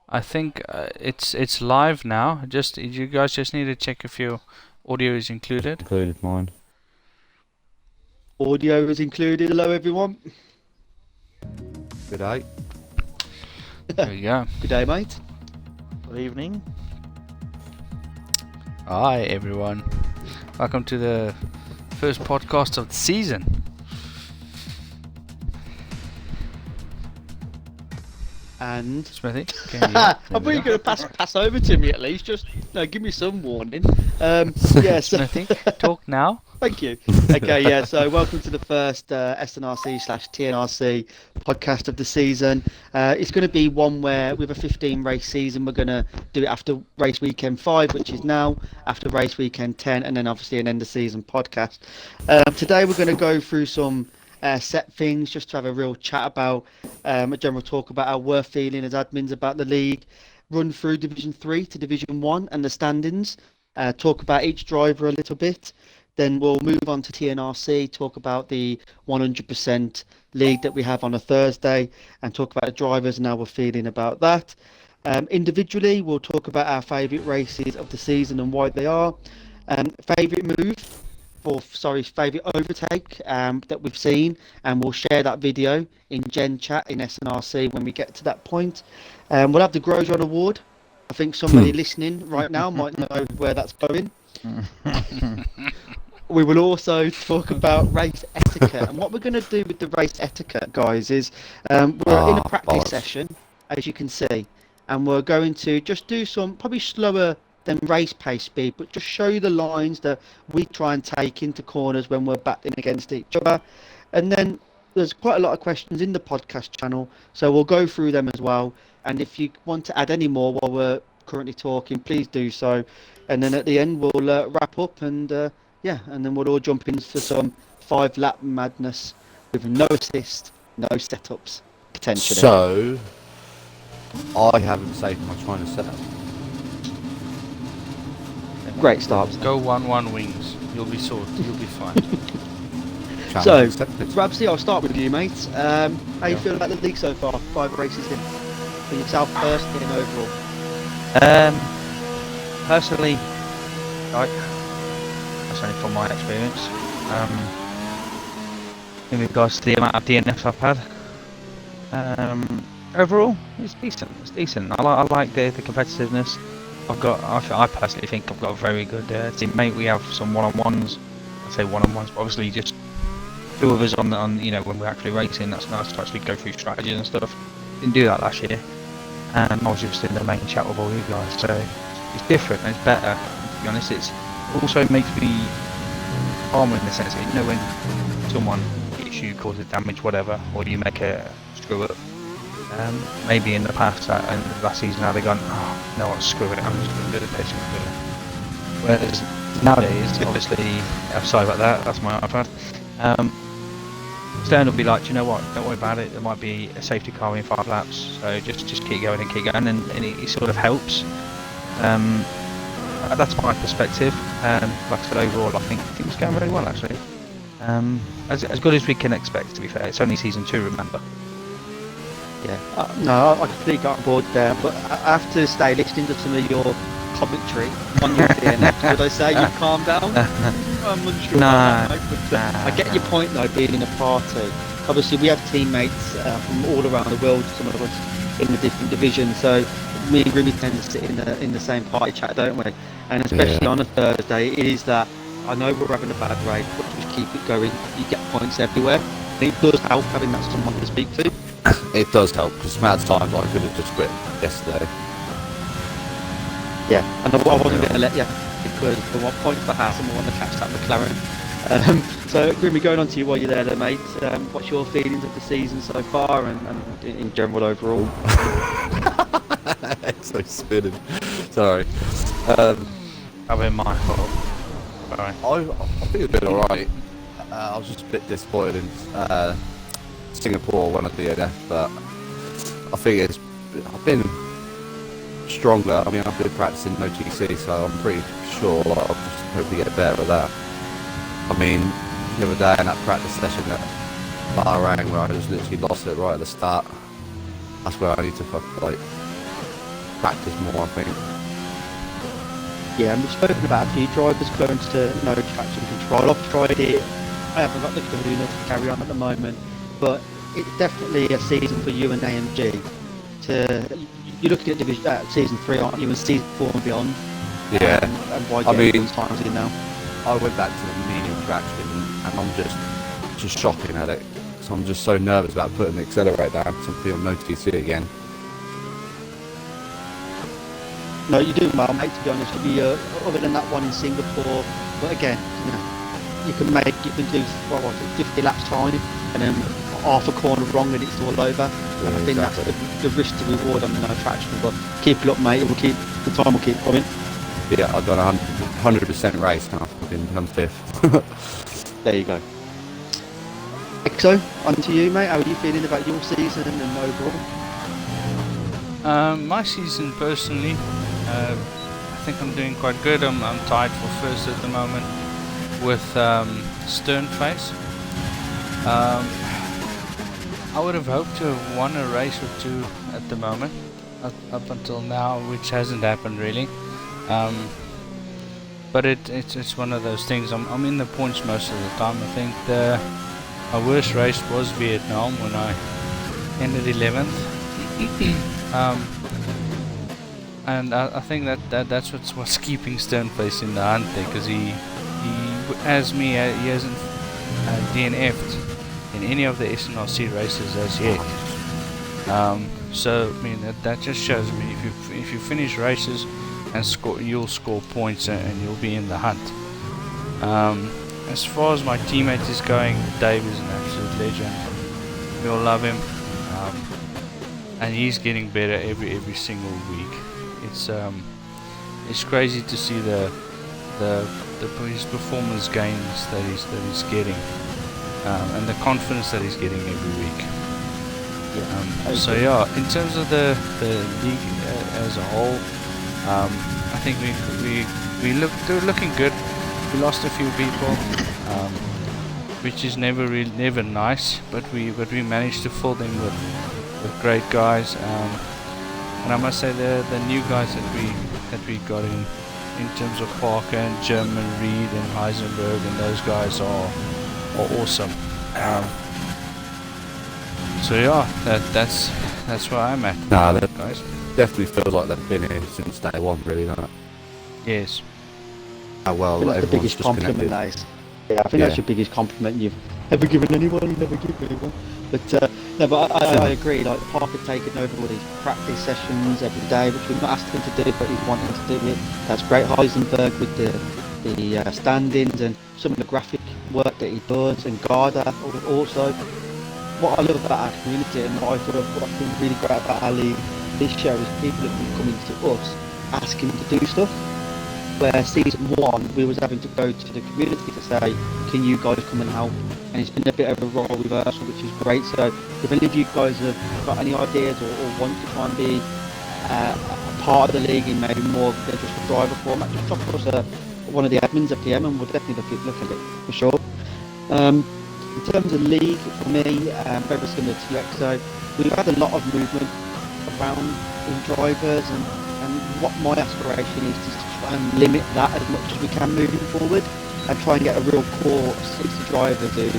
I think it's live now. Just you guys just need to check if your audio is included. Included mine. Audio is included. Hello, everyone. Good day. There we go. Good day, mate. Good evening. Hi everyone. Welcome to the first podcast of the season. And Smithy. Okay, I yeah, there thought we you were go. going to pass over to me at least. Just give me some warning. Yes. Smithy, talk now. Thank you. Okay, yeah. So welcome to the first SNRC/TNRC podcast of the season. It's going to be one where with a 15 race season, we're going to do it after race weekend 5, which is now, after race weekend 10, and then obviously an end of season podcast. Today we're going to go through some set things just to have a real chat about, a general talk about how we're feeling as admins about the league, run through Division 3 to Division 1 and the standings, talk about each driver a little bit. Then we'll move on to TNRC, talk about the 100% league that we have on a Thursday, and talk about the drivers and how we're feeling about that. Individually, we'll talk about our favourite races of the season and why they are. Favourite move, favourite overtake that we've seen, and we'll share that video in Gen Chat in SNRC when we get to that point. We'll have the Grosjean Award. I think somebody listening right now might know where that's going. We will also talk about race etiquette. And what we're going to do with the race etiquette, guys, is we're in a practice session, as you can see, and we're going to just do some probably slower than race pace speed, but just show you the lines that we try and take into corners when we're battling against each other. And then there's quite a lot of questions in the podcast channel, so we'll go through them as well. And if you want to add any more while we're currently talking, please do so. And then at the end, we'll wrap up and and then we'll all jump into some 5-lap madness with no assist, no setups, potentially. So, I haven't saved my China setup. Great start. Go 1-1 wings. You'll be sorted. You'll be fine. So, Challenge accepted. Rabsy, I'll start with you, mate. How you feel about the league so far? 5 races in for yourself personally and overall. Personally, like, that's only from my experience. In regards to the amount of DNFs I've had, overall, it's decent. It's decent. I like the competitiveness. I personally think I've got a very good teammate. We have some one-on-ones. I say one-on-ones, but obviously just 2 of us on when we're actually racing. That's nice to actually go through strategies and stuff. Didn't do that last year. I was just in the main chat with all you guys, so it's different and it's better. To be honest, it also makes me calmer in the sense that when someone hits you, causes damage, whatever, or you make a screw up. Maybe in the past and last season, now they've gone, oh, no, screw it, I'm just going to do this. Whereas nowadays, obviously, I'm sorry about that, that's my iPad. Stern will be like, do you know what? Don't worry about it. There might be a safety car in 5 laps, so just keep going and keep going, and it sort of helps. That's my perspective. Like I said, overall, I think it's going very well actually. As good as we can expect. To be fair, it's only season 2, remember. Yeah, no, I completely got on board there, but I have to stay listening to some of your commentary on your DNF. Would I say you calm down? I'm unsure about that, mate, but I get your point though, being in a party. Obviously, we have teammates from all around the world, some of us in the different divisions, so me and Grimmy tend to sit in the same party chat, don't we? And especially on a Thursday, it is that I know we're having a bad race, but just keep it going. You get points everywhere. I think it does help having that someone to speak to. It does help, because the amount of times I could have just quit yesterday. Yeah, and I wasn't going to let you, because I want points for Haas and I want to catch that McLaren. So, Grimmy, going on to you while you're there, mate. What's your feelings of the season so far and in general overall? It's so spinning. Sorry. That'll be my fault. Sorry. I think it's been alright. I was just a bit disappointed in Singapore when I DNF, but I think I've been stronger. I mean, I've been practicing OTC, so I'm pretty sure I'll just hopefully get better at that. I mean, the other day in that practice session at Bahrain, where I just literally lost it right at the start, that's where I need to practice more, I think. Yeah, and we've spoken about a few drivers going to no traction control. I've tried it. I haven't got the kahuna to carry on at the moment, but it's definitely a season for you and AMG. You're looking at season 3, aren't you, and season 4 and beyond? Yeah. And why I mean, times in now? I went back to the medium traction and I'm just shocking at it. So I'm just so nervous about putting the accelerator down because I'm feeling no TC again. No, you're doing well, mate, to be honest with you. Other than that one in Singapore, but again, you can do 50 laps time and then half a corner wrong and it's all over. Yeah, I think exactly. that's the risk to reward on the no traction. But keep it up, mate. The time will keep coming. Yeah, I've done 100% race now. I've been 5th. There you go. So, on to you, mate. How are you feeling about your season and overall? My season personally, I think I'm doing quite good. I'm tied for first at the moment with Sternface. I would have hoped to have won a race or two at the moment, up until now, which hasn't happened really. But it's one of those things. I'm in the points most of the time. I think my worst race was Vietnam when I ended 11th. And I think that's what's keeping Sternface in the hunt there, because he hasn't DNF'd in any of the SNRC races as yet. So I mean that just shows me if you finish races and score, you'll score points and you'll be in the hunt. As far as my teammate is going, Dave is an absolute legend. We all love him, and he's getting better every single week. It's crazy to see his performance gains that he's getting, and the confidence that he's getting every week. So yeah, in terms of the league as a whole, I think we're looking good. We lost a few people, which is never nice, but we managed to fill them with great guys. And I must say the new guys that we got in terms of Parker and German, Reed and Heisenberg, and those guys are awesome. So yeah, that's where I'm at. Nah, that guys. definitely feels like they've been here since day one, really, doesn't it? Yes. How well I think that's the everyone's biggest just compliment, connected. that is. Yeah, I think that's your biggest compliment you've ever given anyone. You never give anyone. But no, but I agree. Like Parker taking over all these practice sessions every day, which we've not asked him to do, but he's wanting to do it. That's great. Heisenberg with the stand-ins and some of the graphic work that he does, and Garda also. What I love about our community and what I think really great about our league this year is people have been coming to us asking to do stuff. Where season 1 we was having to go to the community to say, can you guys come and help? And it's been a bit of a role reversal, which is great. So if any of you guys have got any ideas or want to try and be a part of the league in maybe more than just a driver format, just drop us one of the admins a PM and we'll definitely look at it for sure. In terms of league, for me, very similar to you, so we've had a lot of movement around in drivers, and what my aspiration is to try and limit that as much as we can moving forward, and try and get a real core 60 drivers who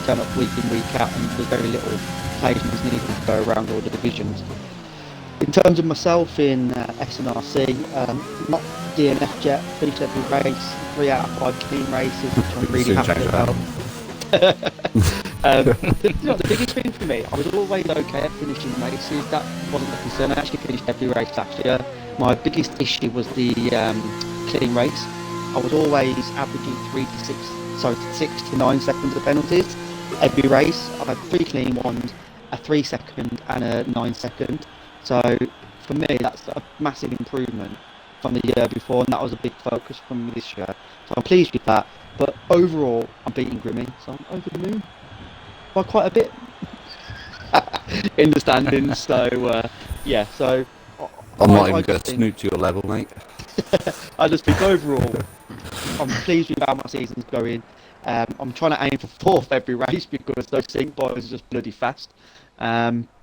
turn up week in, week out, and there's very little placements needed to go around all the divisions. In terms of myself in SNRC, not DNF jet, finished every race, 3 out of 5 clean races, which I'm really happy about. The biggest thing for me, I was always okay at finishing races. That wasn't a concern. I actually finished every race last year. My biggest issue was the clean race. I was always averaging 6 to 9 seconds of penalties every race. I've had 3 clean ones, a 3 second and a 9 second. So for me, that's a massive improvement from the year before, and that was a big focus from me this year. So I'm pleased with that. But overall, I'm beating Grimmy, so I'm over the moon by quite a bit in the standings. So yeah, so I'm not even going to snoop to your level, mate. I just think overall, I'm pleased with how my season's going. I'm trying to aim for 4th every race because those sync boys are just bloody fast.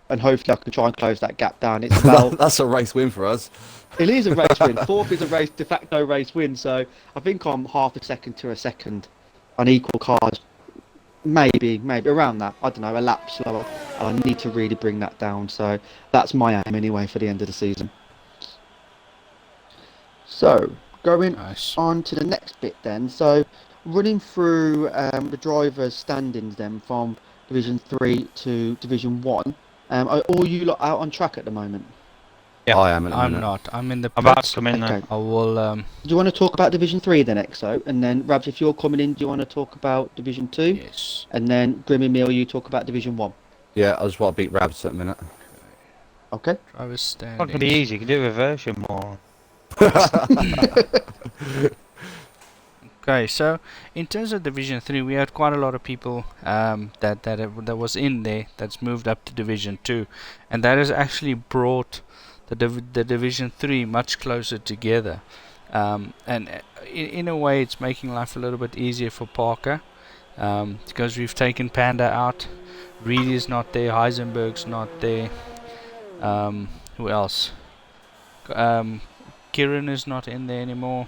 and hopefully I can try and close that gap down. It's about That's a race win for us. it is a race win. Fourth is a race de facto race win. So I think I'm half a second to a second on equal cars. Maybe around that. I don't know, a lap slower. I need to really bring that down. So that's my aim anyway for the end of the season. So going Nice. on to the next bit then. So running through the drivers' standings then from Division 3 to Division 1. Are all you lot out on track at the moment? Yeah. I am. At the I'm minute. not. I'm in the I'm about pits. to come in now. Okay. I will. Do you want to talk about Division 3 then, Exo? And then, Rabs, if you're coming in, do you want to talk about Division 2? Yes. And then, Grim and Meal, you talk about Division 1. Yeah, I just want to beat Rabs at the minute. Okay? Driver's It's not standings. going to be easy. You can do a version more. Okay, so in terms of Division 3, we had quite a lot of people that was in there that's moved up to Division 2, and that has actually brought the Division 3 much closer together. And in a way, it's making life a little bit easier for Parker, because we've taken Panda out. Reed is not there. Heisenberg's not there. Who else? Kieran is not in there anymore.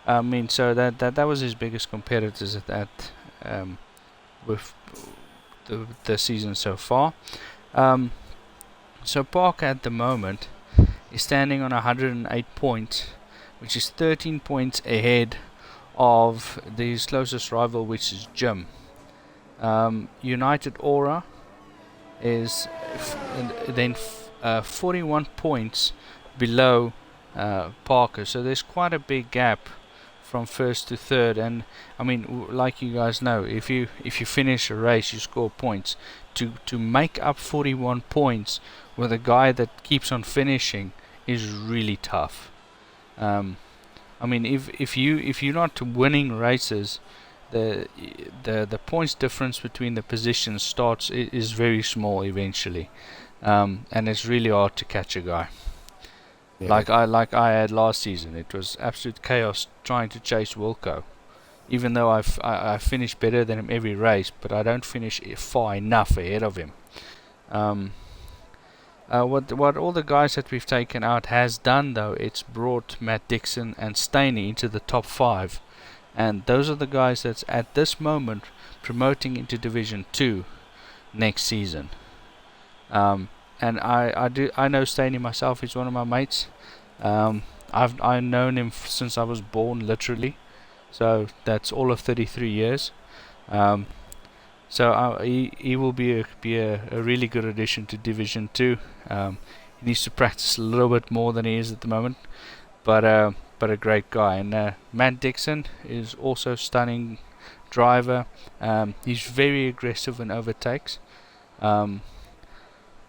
I mean, so that was his biggest competitors at that with the season so far. So Parker at the moment is standing on 108 points, which is 13 points ahead of his closest rival, which is Jim. United Aura is 41 points below Parker, so there's quite a big gap from first to third. And I mean, like you guys know, if you finish a race, you score points. To make up 41 points with a guy that keeps on finishing is really tough. I mean, if you're not winning races, the points difference between the positions is very small eventually, and it's really hard to catch a guy. Yeah. Like I had last season. It was absolute chaos trying to chase Wilco, even though I finished better than him every race, but I don't finish far enough ahead of him. What all the guys that we've taken out has done, though, it's brought Matt Dixon and Staney into the top 5, and those are the guys that's at this moment promoting into Division 2 next season. And I know Staney myself. He's one of my mates. I've known him since I was born, literally. So that's all of 33 years. So he will be a really good addition to Division 2. He needs to practice a little bit more than he is at the moment, but a great guy. And Matt Dixon is also a stunning driver. He's very aggressive in overtakes.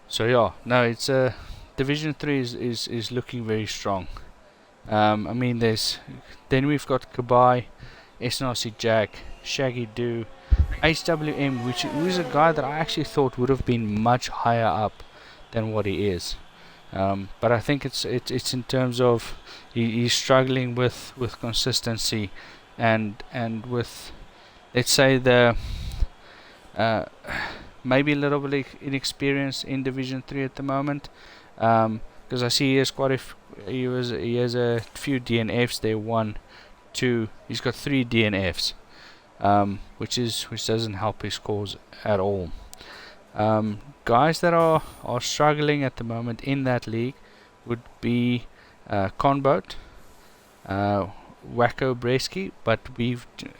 So yeah, no, it's Division 3 is looking very strong. I mean, then we've got Kabai, SNRC Jack, Shaggy Doo, HWM, which is a guy that I actually thought would have been much higher up than what he is. But I think it's in terms of he's struggling with consistency and with, let's say, the maybe a little bit inexperienced in Division 3 at the moment, because I see he has he has a few DNFs there. 1, 2. He's got 3 DNFs, which doesn't help his cause at all. Guys that are struggling at the moment in that league would be Conboat, Wacko Bresky,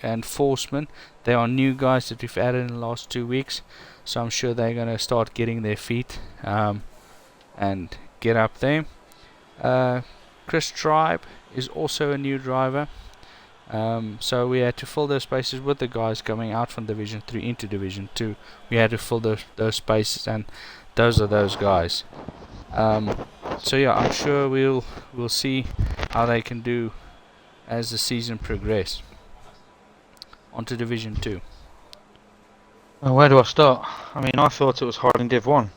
and Forceman. They are new guys that we've added in the last 2 weeks, so I'm sure they're going to start getting their feet and get up there. Chris Tribe is also a new driver, so we had to fill those spaces with the guys coming out from Division 3 into Division 2. We had to fill those spaces, and those are those guys. So yeah, I'm sure we'll see how they can do as the season progresses. On to Division 2. Well, where do I start? I mean, I thought it was hard in Div 1.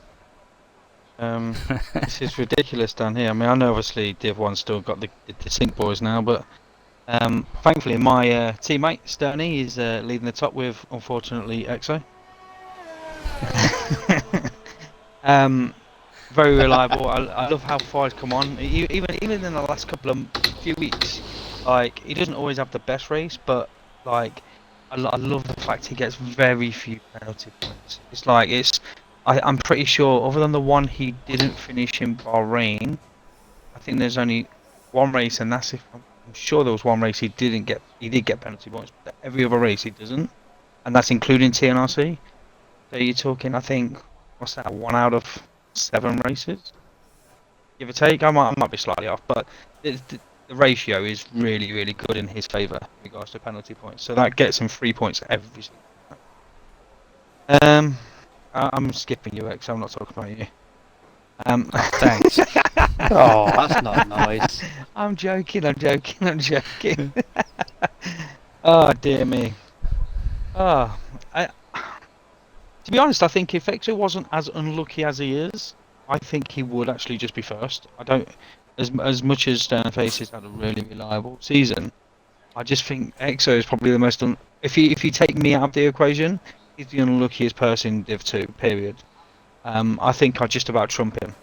This is ridiculous down here. I mean, I know obviously Div 1 still got the Sync boys now, but thankfully my teammate Stoney is leading the top with, unfortunately, Exo. Very reliable. I love how far he's come on. Even in the last few weeks, like he doesn't always have the best race, but like I love the fact he gets very few penalty points. I'm pretty sure, other than the one he didn't finish in Bahrain, I think there's only one race, and that's if I'm sure there was one race he did get penalty points, but every other race he doesn't, and that's including TNRC. So you're talking, I think, what's that? 1 out of 7 races, give or take. I might be slightly off, but the ratio is really, really good in his favour in regards to penalty points. So that gets him 3 points every single time. I'm skipping you, X. I'm not talking about you. Thanks. Oh, that's not nice. I'm joking. Oh dear me. To be honest, I think if Exo wasn't as unlucky as he is, I think he would actually just be first. I don't, as much as Sternface has had a really reliable season, I just think Exo is probably the most. If you take me out of the equation, he's the unluckiest person in Div 2. Period. I think I just about trump him.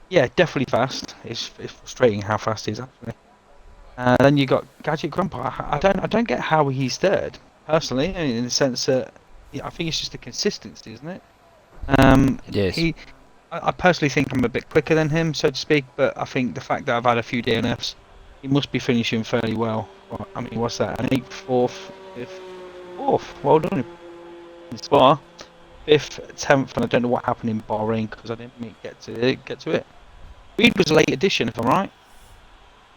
Yeah, definitely fast. It's frustrating how fast he is actually. Then you got Gadget Grandpa. I don't get how he's third personally. I mean, in the sense that I think it's just the consistency, isn't it? Yes. I personally think I'm a bit quicker than him, so to speak. But I think the fact that I've had a few DNFs, he must be finishing fairly well. I mean, what's that? An 8th, 4th, 5th, 4th. Well done. Spa. 5th, 10th, and I don't know what happened in Bahrain because I didn't get to it. Reed was a late addition, if I'm right.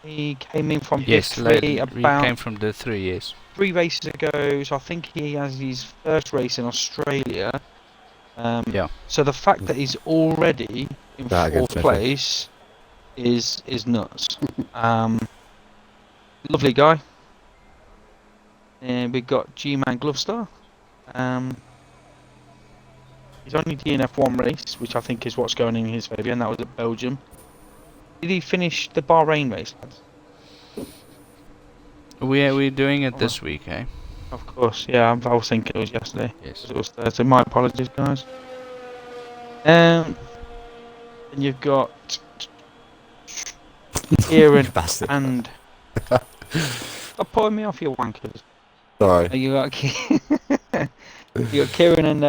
He came in from Yes, Div 3 about came from the 3, yes. 3 races ago, so I think he has his first race in Australia. Yeah. So the fact that he's already in 4th place is nuts. Lovely guy. And we've got G-Man Glovestar. He's only DNF 1 race, which I think is what's going in his favour, and that was at Belgium. Did he finish the Bahrain race, lads? We're doing it this week, eh? Of course, yeah. I was thinking it was yesterday. Yes. It was Thursday. My apologies, guys. And you've got Kieran Bastard. and stop pulling me off, you wankers. Sorry. You got Kieran and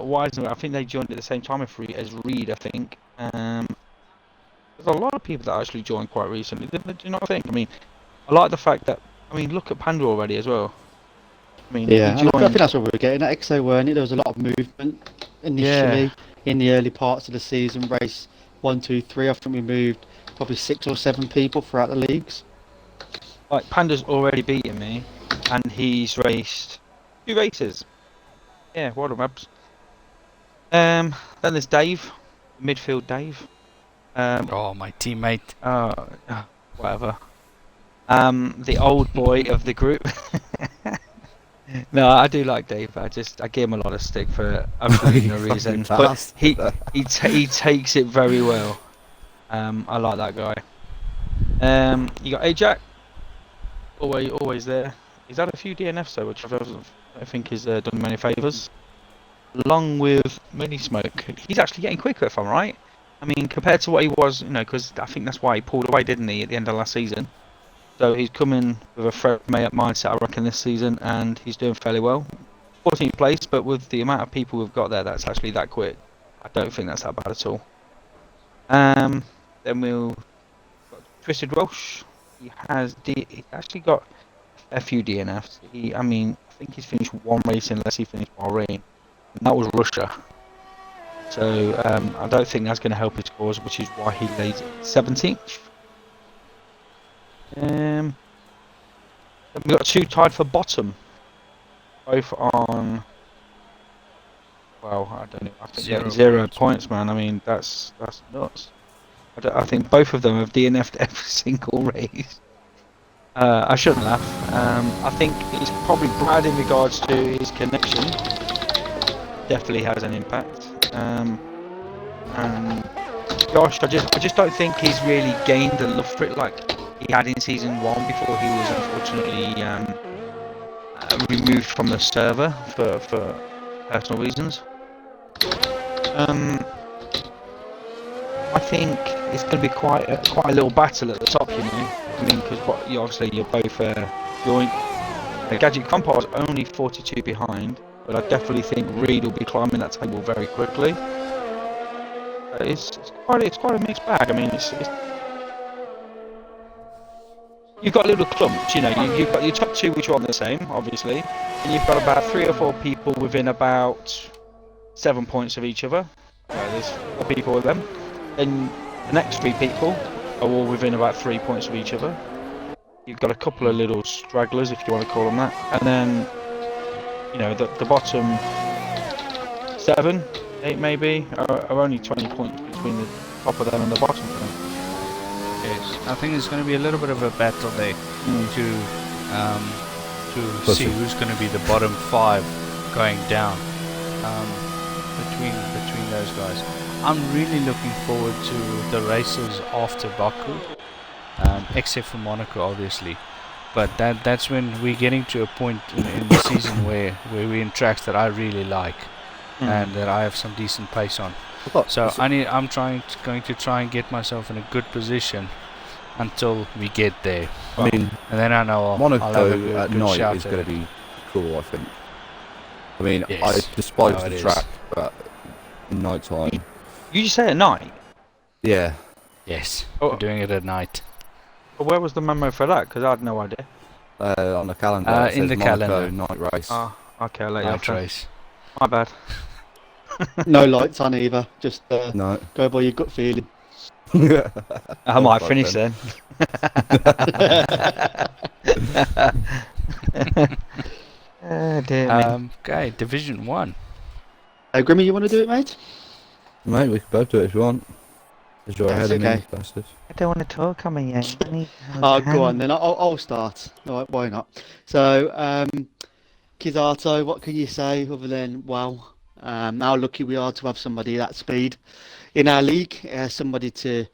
Wiseman. I think they joined at the same time as Reed. I think. There's a lot of people that actually joined quite recently. Do you not think? I mean, I like the fact that. I mean, look at Panda already as well. I mean, Yeah, he and I joined, think that's what we were getting at Exo, weren't it? There was a lot of movement initially in the early parts of the season. Race 1, 2, 3. I think we moved probably 6 or 7 people throughout the leagues. like Panda's already beaten me, and he's raced 2 races. Yeah, well done, Mabs. Then there's Dave, midfield Dave. Oh, my teammate. Whatever. The old boy of the group. No, I do like Dave. I give him a lot of stick for absolutely no reason, but he takes it very well. I like that guy. You got Ajax, always there. He's had a few DNFs though, which I think has done him many favours. Along with Mini Smoke, he's actually getting quicker, if I'm right. I mean, compared to what he was, because I think that's why he pulled away, didn't he, at the end of last season? So he's coming with a fresh mindset, I reckon, this season, and he's doing fairly well. 14th place, but with the amount of people we've got there, that's actually that quick. I don't think that's that bad at all. Then we'll got Twisted Welsh. He actually got a few DNFs. I think he's finished 1 race unless he finished Bahrain, and that was Russia. So I don't think that's going to help his cause, which is why he lays 17th. Then we got 2 tied for bottom, both on. Well, I don't know. I think 0 points, man. I mean, that's nuts. I think both of them have DNF'd every single race. I shouldn't laugh. I think he's probably Brad in regards to his connection. Definitely has an impact. And Josh, I just don't think he's really gained the love for it like he had in season 1 before he was unfortunately removed from the server for personal reasons. I think it's going to be quite a little battle at the top, you know. I mean, because obviously you're both joint. Gadget Compo's only 42 behind, but I definitely think Reed will be climbing that table very quickly. It's quite a mixed bag. I mean, it's you've got little clumps, you know. You've got your top two, which are on the same, obviously, and you've got about 3 or 4 people within about 7 points of each other. There's 4 people with them. Then the next 3 people are all within about 3 points of each other. You've got a couple of little stragglers, if you want to call them that, and then you know the bottom 7, 8 maybe are only 20 points between the top of them and the bottom of them. Yes, I think there's going to be a little bit of a battle there to see who's going to be the bottom 5 going down between those guys. I'm really looking forward to the races after Baku, except for Monaco, obviously. But that's when we're getting to a point in the season where we're in tracks that I really like and that I have some decent pace on. So I'm going to try and get myself in a good position until we get there. I mean, and then I know I'll have a Monaco good at night shout is at going to be cool, I think. I mean, Yes. I despise Oh, it the is. track, but night time, You just say at night. yeah. Yes, Oh. we're doing it at night. But where was the memo for that? Because I had no idea. On the calendar, it In says the Monaco calendar. night race. Ah, okay, I'll let you Night off then. race. My bad. No lights on either. Just No. go by your gut feeling. I might fuck finish then. then. Dear me. Okay, Division 1. Grimmy, you want to do it, mate? Mate, we can both do it if you want. Is your That's head in okay. these bastards? I don't want to talk on my yet. Oh, go on then. I'll start. All right, why not? So, Kizato, what can you say other than wow? How lucky we are to have somebody that speed in our league, somebody to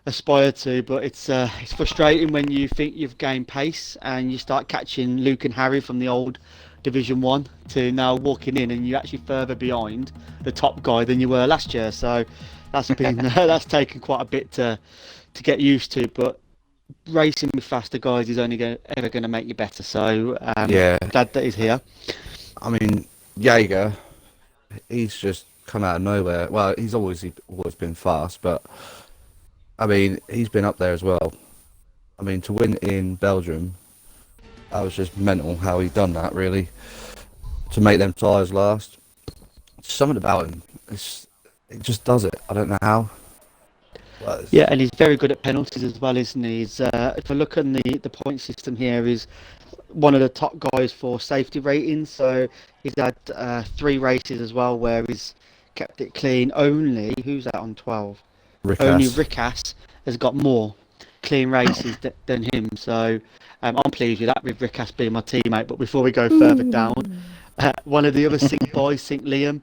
aspire to. But it's frustrating when you think you've gained pace and you start catching Luke and Harry from the old Division 1 to now walking in and you're actually further behind the top guy than you were last year. So that's been that's taken quite a bit to get used to. But racing with faster guys is only ever going to make you better. So Yeah. glad that he's here. I mean, Jaeger, he's just come out of nowhere. Well, he's always been fast, but I mean, he's been up there as well. I mean, to win in Belgium, that was just mental how he done that, really. To make them tyres last. Something about him, it just does it. I don't know how. But Yeah, and he's very good at penalties as well, isn't he? He's, if I look on the point system here, he's one of the top guys for safety ratings. So he's had 3 races as well where he's kept it clean. Only, who's that on 12? Rick Only Ass. Rickass has got more clean races than him. So I'm pleased with that, with Rickass being my teammate. But before we go further down, one of the other Sync boys, Sync Liam.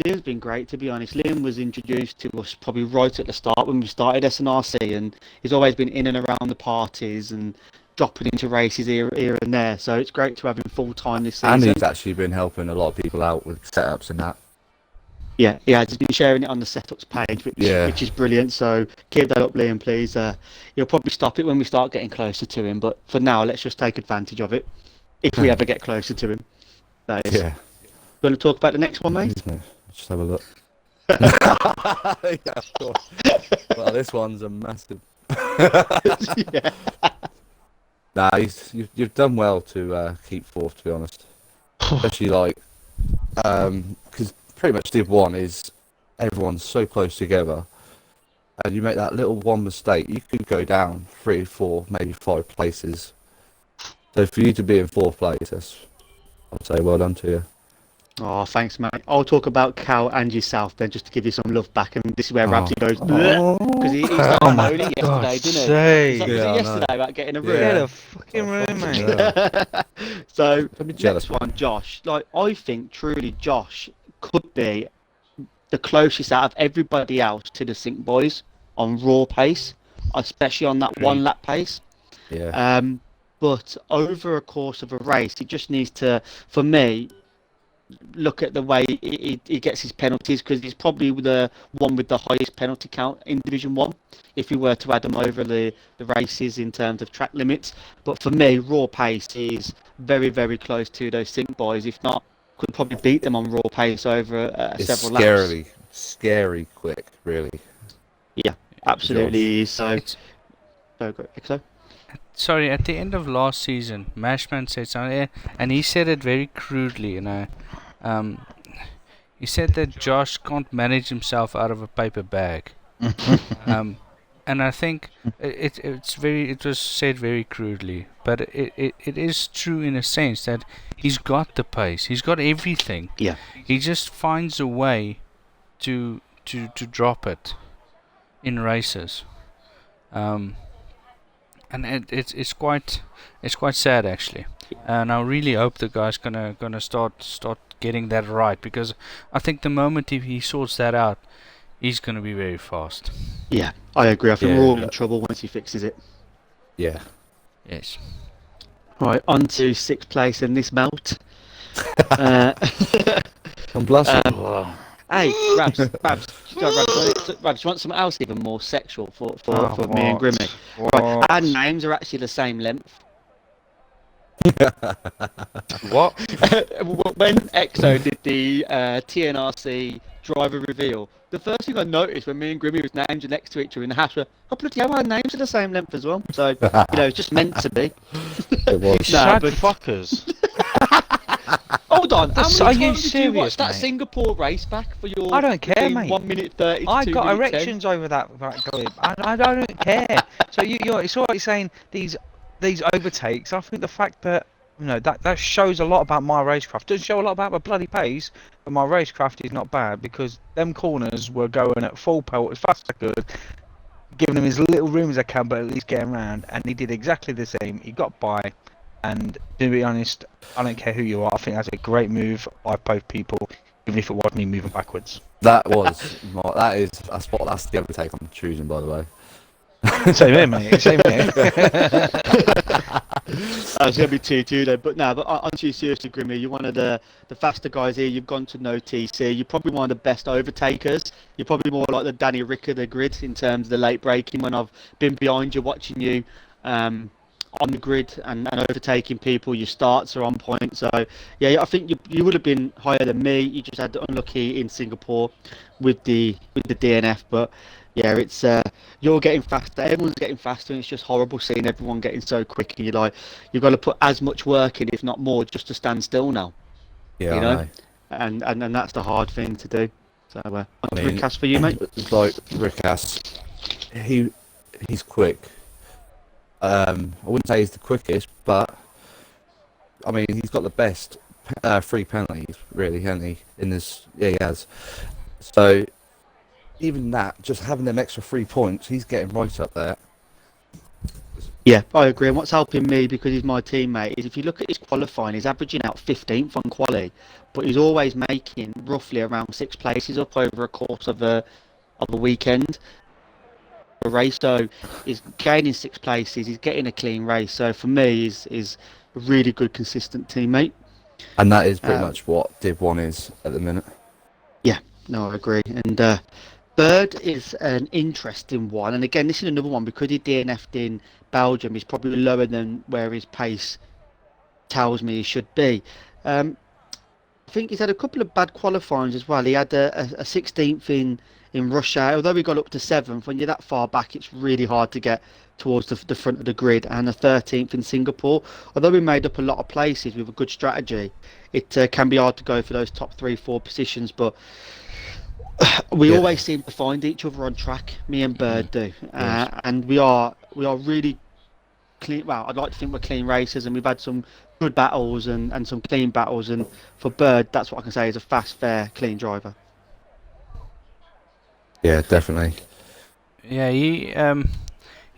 Liam's been great, to be honest. Liam was introduced to us probably right at the start when we started SNRC, and he's always been in and around the parties and dropping into races here and there. So it's great to have him full time this season. And he's actually been helping a lot of people out with setups and that. Yeah, he's been sharing it on the setups page, which is brilliant. So keep that up, Liam, please. He'll probably stop it when we start getting closer to him, but for now, let's just take advantage of it if we ever get closer to him. That is. Yeah. You want to talk about the next one, mate? Just have a look. Yeah, of course. Well, this one's a massive. Yeah. Nah, you've done well to keep 4th, to be honest. Especially like, because pretty much Div 1 is everyone's so close together, and you make that little one mistake, you could go down 3, 4, maybe 5 places. So for you to be in 4th place, I'd say well done to you. Oh, thanks, mate. I'll talk about Cal and yourself then, just to give you some love back. And this is where Ramsey goes, because he started Oh my moaning God, yesterday, didn't he? sake. Was Yeah, I it yesterday know. about getting a Yeah. room? Get a fucking room, mate. Yeah. So, Don't be jealous, next one, Josh. Like, I think truly Josh could be the closest out of everybody else to the Sync boys on raw pace, especially on that 1 lap pace. Yeah. But over a course of a race, he just needs to, for me, look at the way he gets his penalties, because he's probably the one with the highest penalty count in Division 1 if we were to add them over the races in terms of track limits. But for me, raw pace is very, very close to those Sync boys. If not, could probably beat them on raw pace over several laps. Scary quick, really. Yeah, absolutely. So, Sorry, at the end of last season, Mashman said something, and he said it very crudely, he said that Josh can't manage himself out of a paper bag. And I think it was said very crudely, but it is true in a sense that he's got the pace, he's got everything. Yeah. He just finds a way to drop it in races. And it's quite sad actually, and I really hope the guy's gonna start getting that right, because I think the moment if he sorts that out, he's gonna be very fast. Yeah, I agree. I think we're all in trouble once he fixes it. Yeah. Yes. Right, on to 6th place in this melt. I'm blushing. Hey, Rabs, you want something else even more sexual for me and Grimmy? Right, our names are actually the same length. What? When EXO did the TNRC driver reveal, the first thing I noticed when me and Grimmy was named next to each other in the house were, oh bloody hell, our names are the same length as well. So, it's just meant to be. It was. Sad fuckers. Hold on, how many Are you times did you watch serious, that mate? Singapore race back for your? I don't care, mate. 1 minute 30. I to got 2 minute erections over that clip. I don't care. So it's all right saying these overtakes. I think the fact that that shows a lot about my racecraft. Doesn't show a lot about my bloody pace, but my racecraft is not bad, because them corners were going at full pelt as fast as I could, giving him as little room as I can, but at least getting around. And he did exactly the same. He got by. And to be honest, I don't care who you are. I think that's a great move by both people, even if it was me moving backwards. That's the overtake I'm choosing, by the way. Same here, mate. Same here. It's going to be 2-2 though. But on to you seriously, Grimmy. You're one of the faster guys here. You've gone to no TC. You're probably one of the best overtakers. You're probably more like the Danny Rick of the grid in terms of the late braking. When I've been behind you watching you on the grid and overtaking people, your starts are on point. So yeah, I think you would have been higher than me. You just had unlucky in Singapore with the DNF. But yeah, it's you're getting faster. Everyone's getting faster, and it's just horrible seeing everyone getting so quick. And you're like, you've got to put as much work in, if not more, just to stand still now. Yeah, you know? And that's the hard thing to do. So Rickass for you, mate. It's like Rickass. He's quick. I wouldn't say he's the quickest, but I mean, he's got the best free penalties, really, hasn't he? He has. So even that, just having them extra 3 points, he's getting right up there. Yeah, I agree. And what's helping me, because he's my teammate, is if you look at his qualifying, he's averaging out 15th on quali, but he's always making roughly around 6 places up over a course of a weekend. A race, so he's gaining 6 places, he's getting a clean race. So for me, is a really good, consistent teammate. And that is pretty much what Div 1 is at the minute. Yeah, no, I agree. And Bird is an interesting one. And again, this is another one, because he DNF'd in Belgium, he's probably lower than where his pace tells me he should be. I think he's had a couple of bad qualifyings as well. He had a 16th in Russia, although we got up to 7th. When you're that far back, it's really hard to get towards the front of the grid. And a 13th in Singapore, although we made up a lot of places with a good strategy, it can be hard to go for those top 3-4 positions. But we always seem to find each other on track, me and Bird do, and we are really clean. Well, I'd like to think we're clean racers, and we've had some good battles and some clean battles. And for Bird, that's what I can say is a fast, fair, clean driver. Yeah, definitely. Yeah, he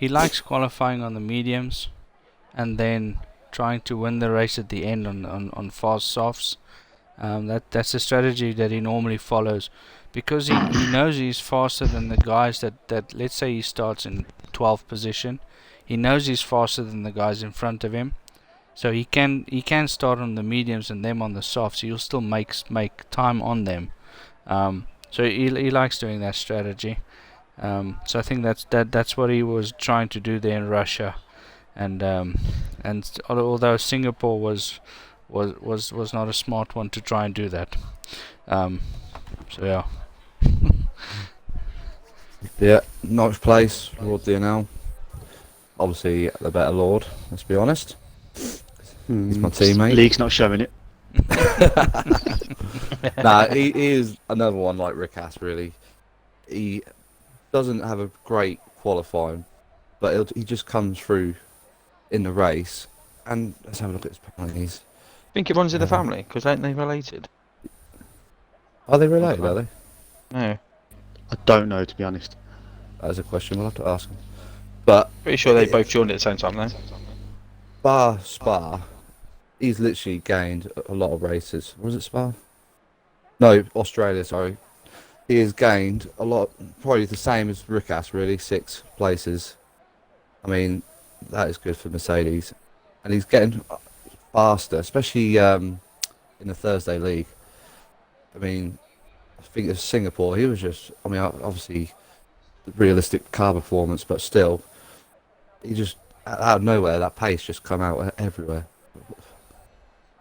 likes qualifying on the mediums, and then trying to win the race at the end on fast softs. That's a strategy that he normally follows, because he knows he's faster than the guys that let's say he starts in 12th position. He knows he's faster than the guys in front of him, So he can start on the mediums and them on the softs. He'll still make time on them. So he likes doing that strategy. So I think that's what he was trying to do there in Russia, and although Singapore was not a smart one to try and do that. So yeah. Yeah, nice place, Lord DNL. Obviously, the better Lord, let's be honest. He's my teammate. League's not showing it. Nah, he is another one like Rick Haas, really. He doesn't have a great qualifying, but he just comes through in the race. And let's have a look at his penalties. I think it runs in the family, because ain't they related? Are they related, are they? No. I don't know, to be honest. That is a question we'll have to ask him. But Pretty sure they both joined at the same time, though. bar Spa, he's literally gained a lot of races. Was it Spa? No, Australia, sorry. He has gained a lot, probably the same as Rick Haas, really, 6 places. I mean, that is good for Mercedes. And he's getting faster, especially in the Thursday League. I mean, I think of Singapore, he was just, I mean, obviously, realistic car performance, but still, he just, out of nowhere, that pace just come out everywhere.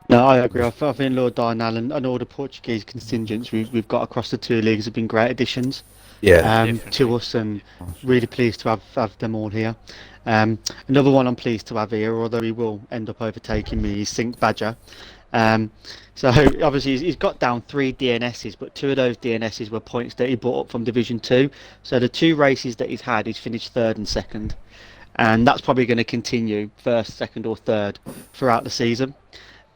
No, I agree. I think Lord Darnell and all the Portuguese contingents we've got across the 2 leagues have been great additions to us, and really pleased to have them all here. Another one I'm pleased to have here, although he will end up overtaking me, is Sync Badger. So obviously he's got down 3 DNSs, but 2 of those DNSs were points that he brought up from Division 2. So the 2 races that he's had, he's finished 3rd and 2nd. And that's probably going to continue 1st, 2nd or 3rd throughout the season.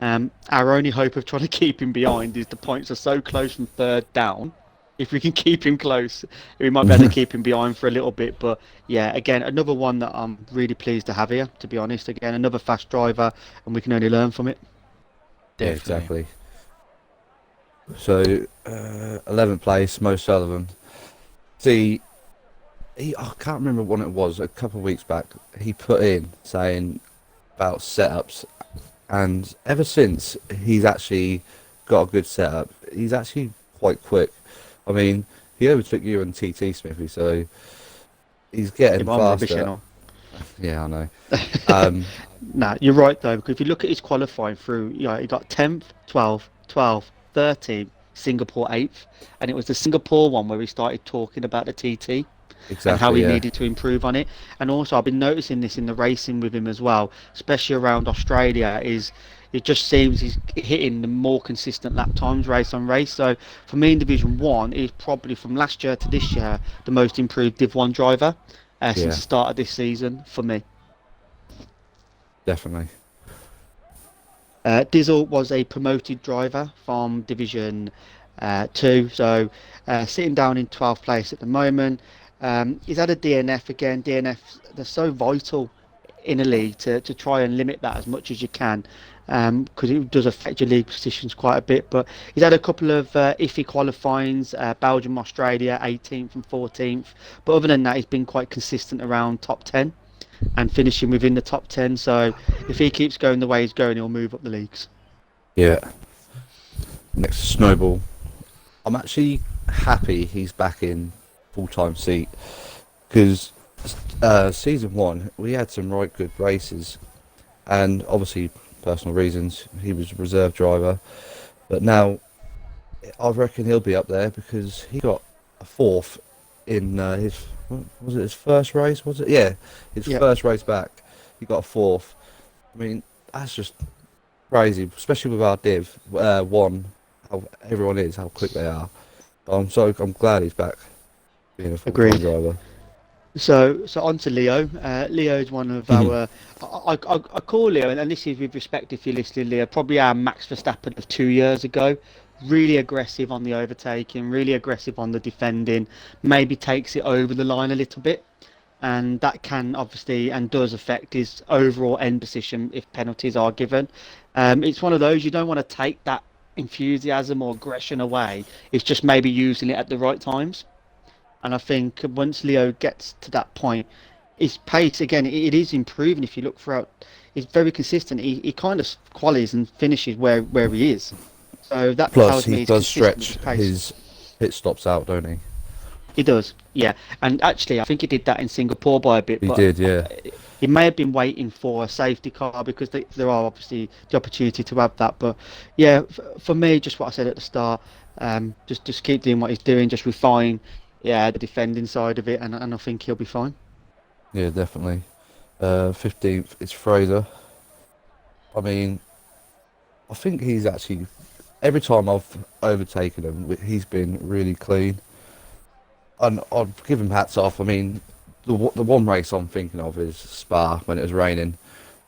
Our only hope of trying to keep him behind is the points are so close from 3rd down. If we can keep him close, we might be able to keep him behind for a little bit. But yeah, again, another one that I'm really pleased to have here, to be honest. Again, another fast driver, and we can only learn from it. Yeah, exactly. So, 11th place, Mo Sullivan. I can't remember when it was, a couple of weeks back, he put in saying about setups, and ever since he's actually got a good setup, he's actually quite quick. I mean, he overtook you and TT Smithy, so he's getting faster. Yeah, I know. Nah, you're right though, because if you look at his qualifying through, he got 10th, 12th, 12th, 13th, Singapore 8th, and it was the Singapore one where he started talking about the TT. Exactly, and how he needed to improve on it. And also I've been noticing this in the racing with him as well, especially around Australia, is it just seems he's hitting the more consistent lap times race on race. So for me in Division 1, he's probably from last year to this year the most improved Div 1 driver since the start of this season for me. Definitely. Dizzle was a promoted driver from Division 2, so sitting down in 12th place at the moment. He's had a DNF again. DNFs, they're so vital in a league to try and limit that as much as you can, because it does affect your league positions quite a bit. But he's had a couple of iffy qualifyings, Belgium, Australia, 18th and 14th. But other than that, he's been quite consistent around top 10 and finishing within the top 10. So if he keeps going the way he's going, he'll move up the leagues. Yeah. Next to Snowball. I'm actually happy he's back in full-time seat, because season 1 we had some right good races, and obviously personal reasons he was a reserve driver, but now I reckon he'll be up there because he got a 4th in his first race, first race back. He got a 4th. I mean, that's just crazy, especially with our Div 1, how everyone is, how quick they are. I'm glad he's back being a full-time driver. So on to Leo. Leo is one of our, I call Leo, and this is with respect if you're listening, Leo, probably our Max Verstappen of 2 years ago. Really aggressive on the overtaking, really aggressive on the defending, maybe takes it over the line a little bit, and that can obviously and does affect his overall end position if penalties are given. It's one of those, you don't want to take that enthusiasm or aggression away. It's just maybe using it at the right times. And I think once Leo gets to that point, his pace, again, it is improving. If you look throughout he's very consistent. He kind of qualies and finishes where he is. So that Plus, tells me he he's does consistent with stretch pace. his pit stops out, don't he? He does, yeah. And actually, I think he did that in Singapore by a bit. He but did, yeah. He may have been waiting for a safety car because there are obviously the opportunity to have that. But yeah, for me, just what I said at the start, just keep doing what he's doing, just refine, the defending side of it, and I think he'll be fine. Yeah, definitely. 15th is Fraser. I mean, I think he's actually, every time I've overtaken him, he's been really clean. And I'd give him hats off. I mean, the one race I'm thinking of is Spa, when it was raining.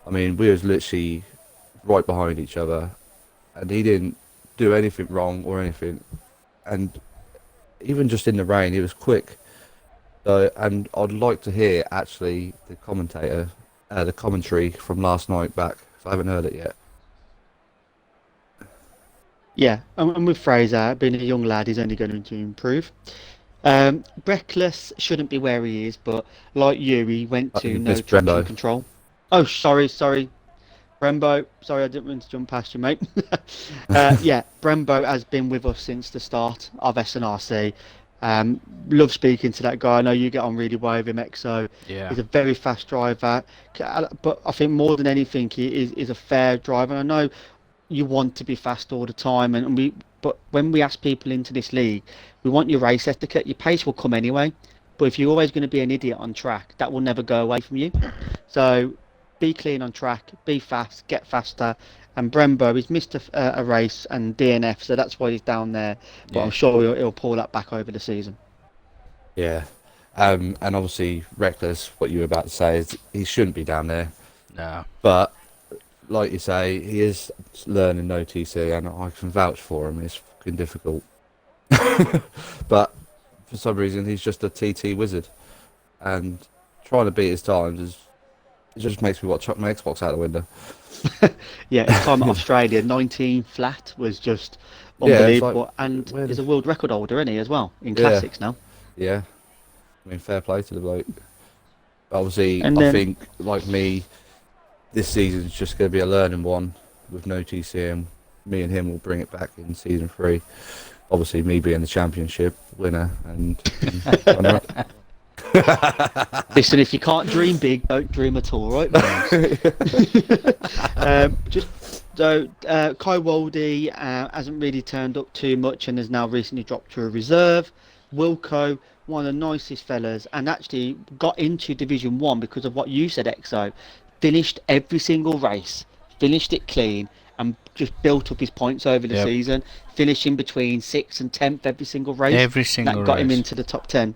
I mean, we was literally right behind each other, and he didn't do anything wrong or anything. And even just in the rain, he was quick. So, and I'd like to hear actually the commentary from last night back, if I haven't heard it yet. Yeah, and with Fraser, being a young lad, he's only going to improve. Reckless shouldn't be where he is, but like you, he went I to think no it's traction Brembo. control. Oh, sorry, Brembo. Sorry, I didn't mean to jump past you, mate. Yeah, Brembo has been with us since the start of SNRC. Love speaking to that guy. I know you get on really well with him, Exo. Yeah. He's a very fast driver, but I think more than anything, he is a fair driver. And I know you want to be fast all the time, but when we ask people into this league, we want your race etiquette. Your pace will come anyway, but if you're always going to be an idiot on track, that will never go away from you. So be clean on track, be fast, get faster. And Brembo, he's missed a race and DNF, so that's why he's down there. But I'm sure he'll pull that back over the season. Yeah. And obviously, Reckless, what you were about to say, is he shouldn't be down there. No. But, like you say, he is learning no TC, and I can vouch for him. It's fucking difficult. But, for some reason, he's just a TT wizard. And trying to beat his times it just makes me want to chuck my Xbox out the window. Yeah, his time at Australia, 19 flat, was just Yeah, it's unbelievable. like, and where he's the- a world record holder, isn't he, as well, in Yeah. classics now? Yeah. I mean, fair play to the bloke. Obviously, And I then- think, like me, this season's just going to be a learning one with no TCM. Me and him will bring it back in season 3. Obviously, me being the championship winner and runner-up. Listen, if you can't dream big, don't dream at all, right? Kai Waldy hasn't really turned up too much and has now recently dropped to a reserve. Wilco, one of the nicest fellas, and actually got into Division 1 because of what you said, Exo. Finished every single race, finished it clean, and just built up his points over the season, finishing between 6th and 10th every single race. Every single that got him race. into the top 10.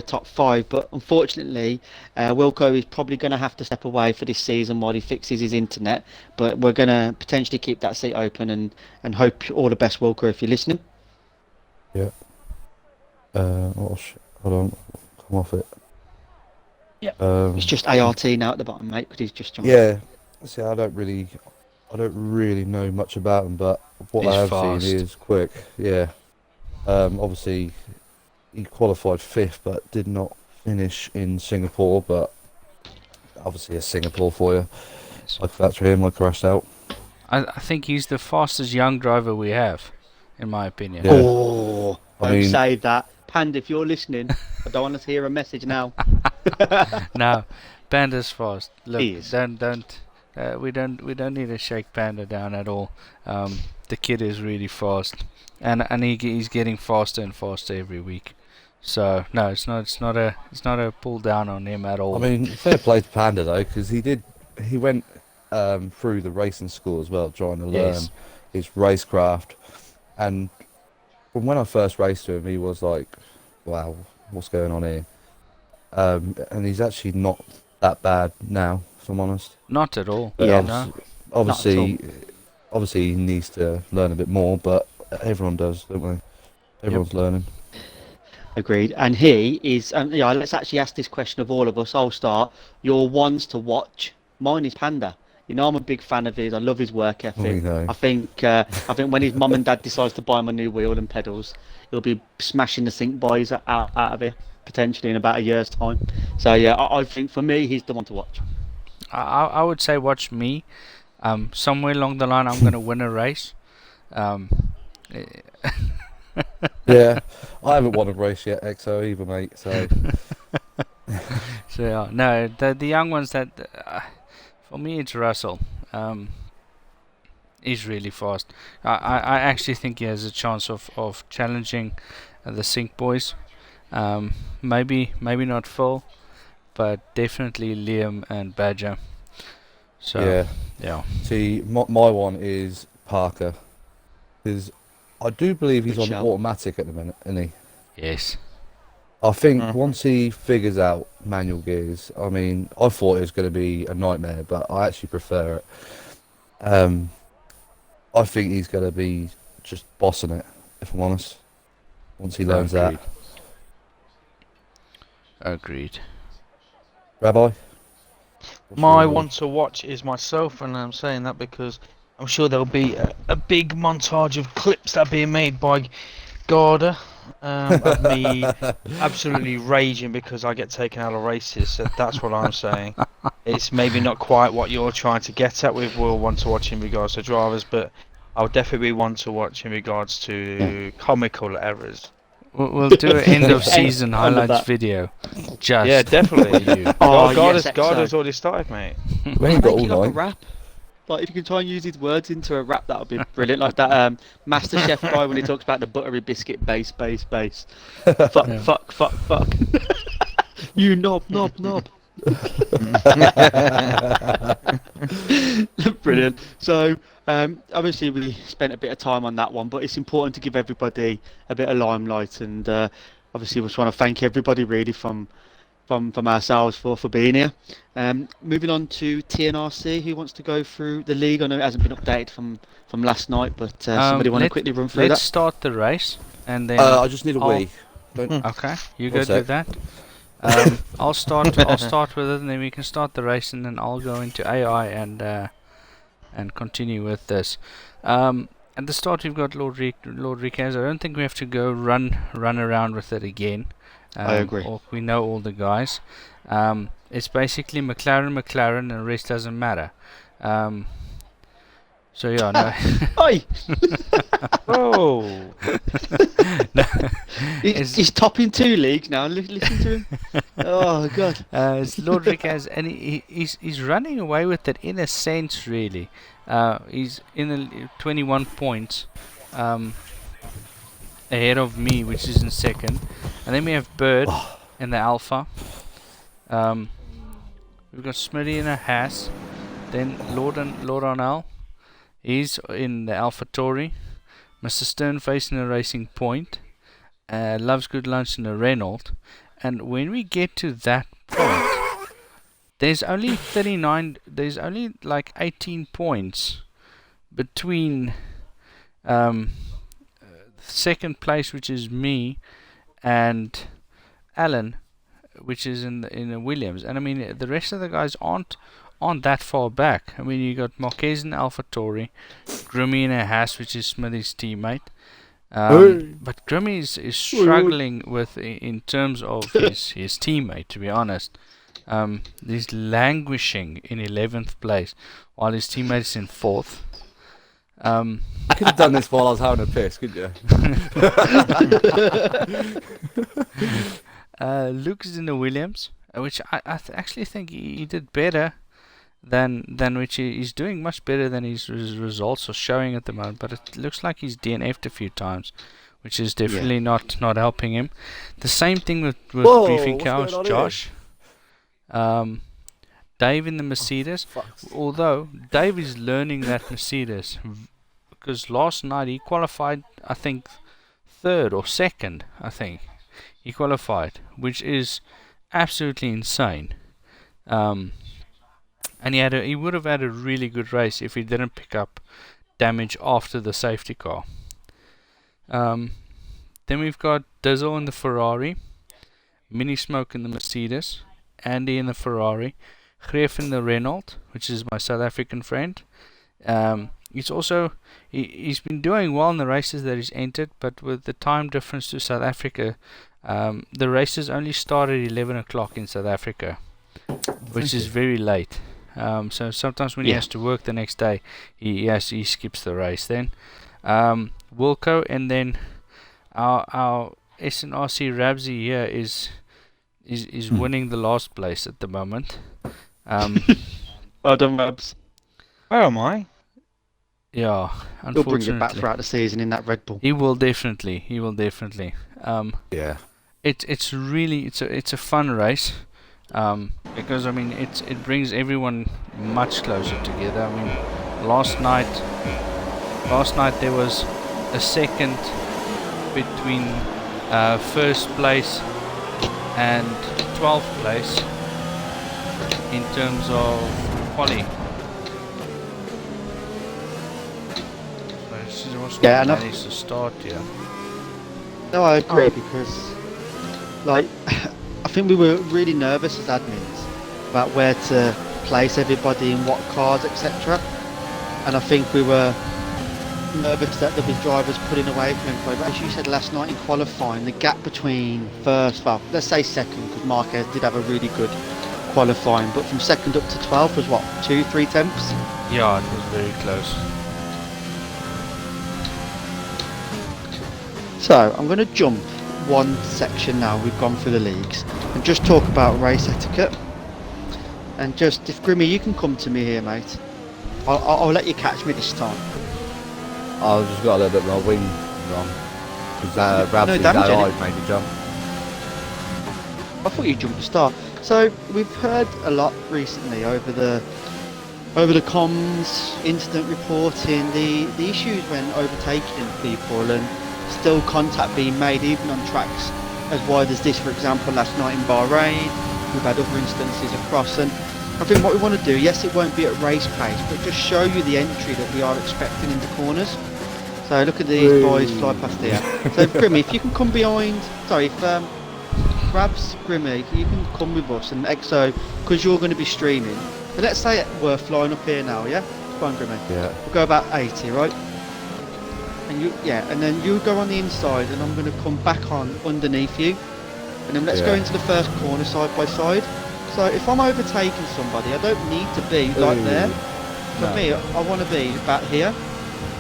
Top 5. But unfortunately, Wilco is probably going to have to step away for this season while he fixes his internet. But we're going to potentially keep that seat open and hope all the best, Wilco, if you're listening. Yeah. Hold on. Come off it. Yeah. It's It's just ART now at the bottom, mate, because he's just jumped. Yeah. See, I don't really know much about him, but what He's I have fast. seen, he is quick. Yeah. Obviously, he qualified 5th, but did not finish in Singapore. But obviously, it's Singapore for you. Like that's for him. I crashed out. I think he's the fastest young driver we have, in my opinion. Yeah. Oh, I don't mean- say that. Panda, if you're listening, I don't want to hear a message now. No, Panda's fast. Look, He is. we don't need to shake Panda down at all. The kid is really fast, and he's getting faster and faster every week. So no, it's not a pull down on him at all. I mean, fair play to Panda though, because he went through the racing school as well, trying to learn Yes. his racecraft. And from when I first raced to him, he was like, "Wow, what's going on here?" And he's actually not that bad now, if I'm honest. Not at all. But Yeah, no. obviously he needs to learn a bit more, but everyone does, don't we? Everyone's learning. Agreed. And he is, let's actually ask this question of all of us. I'll start. Your ones to watch. Mine is Panda. You know, I'm a big fan of his. I love his work ethic. We know. I think when his mum and dad decides to buy him a new wheel and pedals, he'll be smashing the sync boys out of here potentially in about a year's time. So yeah, I think for me, he's the one to watch. I would say watch me. Somewhere along the line, I'm going to win a race. Yeah, I haven't won a race yet, XO either, mate. So So yeah, no, the young ones that for me it's Russell. He's really fast. I actually think he has a chance of challenging the Sync boys. Maybe not Phil, but definitely Liam and Badger. So yeah. See, my one is Parker, because I do believe he's Good on shout. automatic at the minute, isn't he? Yes. I think once he figures out manual gears, I mean, I thought it was going to be a nightmare, but I actually prefer it. I think he's going to be just bossing it, if I'm honest, once he learns that. Agreed. Rabbi? What's My your one to watch is myself, and I'm saying that because I'm sure there'll be a big montage of clips that are being made by Garda of me absolutely raging because I get taken out of races. So that's what I'm saying. It's maybe not quite what you're trying to get at with Will one to watch in regards to drivers, but I'll definitely be one to watch in regards to comical errors. We'll do an end of season Under highlights that. video. Just Yeah, definitely. for you. Oh, Garda's yes, Garda's XO. already started, mate. We ain't got Make all it like a night. rap. Like if you can try and use his words into a rap, that would be brilliant. Like that Master Chef guy when he talks about the buttery biscuit base. Fuck, Yeah. fuck. You knob. Brilliant. So obviously we spent a bit of time on that one, but it's important to give everybody a bit of limelight, and obviously we just want to thank everybody really from ourselves for being here. Moving on to TNRC, who wants to go through the league? I know it hasn't been updated from last night, but somebody want to quickly run through Let's that? start the race and then. I just need a I'll- wee. Don't, Okay, you One go do sec. that. I'll start with it, and then we can start the race, and then I'll go into AI and continue with this. At the start, we've got Lord Riquez. I don't think we have to go run around with it again. I agree. We know all the guys. It's basically McLaren, and the rest doesn't matter. So yeah, no. Oi! Oh, He's topping 2 leagues now. Listen to him. Oh god. It's Lord Riquez, and he's running away with it in a sense, really. He's in the 21 points ahead of me, which is in second. And then we have Bird in the Alpha. We've got Smitty in a Haas. Then Lord Arnell. He's in the Alpha Tauri. Mr. Sternface in a Racing Point. Loves Good Lunch in a Renault. And when we get to that point, there's only like 18 points between second place, which is me, and Alan, which is in the Williams. And I mean, the rest of the guys aren't that far back. I mean, you got Marquez in AlphaTauri, Grimmy in a Haas, which is Smithy's teammate. But Grimmy is struggling with in terms of his teammate, to be honest. He's languishing in 11th place, while his teammate is in 4th. you could have done this while I was having a piss, couldn't you? Luke is in the Williams, which I actually think he did better than which he's doing much better than his results are showing at the moment. But it looks like he's DNF'd a few times, which is definitely not helping him. The same thing with Whoa, Briefing what's Cows, going on Josh. Dave in the Mercedes, although Dave is learning that Mercedes, because last night he qualified, I think, 3rd or 2nd, I think. He qualified, which is absolutely insane. And he would have had a really good race if he didn't pick up damage after the safety car. Then we've got Dizzle in the Ferrari, Mini Smoke in the Mercedes, Andy in the Ferrari, Greef in the Renault, which is my South African friend. He's been doing well in the races that he's entered, but with the time difference to South Africa, the races only start at 11 o'clock in South Africa, which is very late. So sometimes when he Yeah. has to work the next day, he skips the race then. Wilco, and then our SNRC Rabsy here is winning the last place at the moment. Well done, Rabs. Where am I? Yeah, He'll bring it back unfortunately. throughout the season in that Red Bull. He will definitely. Yeah. It's really it's a fun race, because I mean it brings everyone much closer together. I mean, last night there was a second between first place and 12th place in terms of quali. So she was Yeah, and I- managed to start here. No, I agree because, like, I think we were really nervous as admins about where to place everybody in what cars, etc. And I think we were nervous that there'd be drivers pulling away from everybody. But as you said last night in qualifying, the gap between first, well, let's say second, because Marquez did have a really good qualifying, but from second up to 12th was what, 2-3 tenths? Yeah, it was very close. So I'm going to jump one section now. We've gone through the leagues and just talk about race etiquette. And just, if Grimmy, you can come to me here, mate. I'll let you catch me this time. I just got a little bit of my wing wrong. Because Rabsy's damage, AI Eddie. made me jump. I thought you jumped the start. So we've heard a lot recently over the comms, incident reporting, the issues when overtaking people and still contact being made even on tracks as wide as this. For example, last night in Bahrain, we've had other instances across, and I think what we want to do, yes, it won't be at race pace, but just show you the entry that we are expecting into corners. So look at these boys fly past here. So Grimmy, if you can come behind, sorry, if Rabs, Grimmy, you can come with us, and Exo, because you're going to be streaming. But let's say we're flying up here now, yeah? Come on, Grimmy. Yeah. We'll go about 80, right? And you, yeah, and then you go on the inside, and I'm going to come back on underneath you, and then let's go Yeah. into the first corner side by side. So if I'm overtaking somebody, I don't need to be like Ooh. there. For No. me, I want to be about here.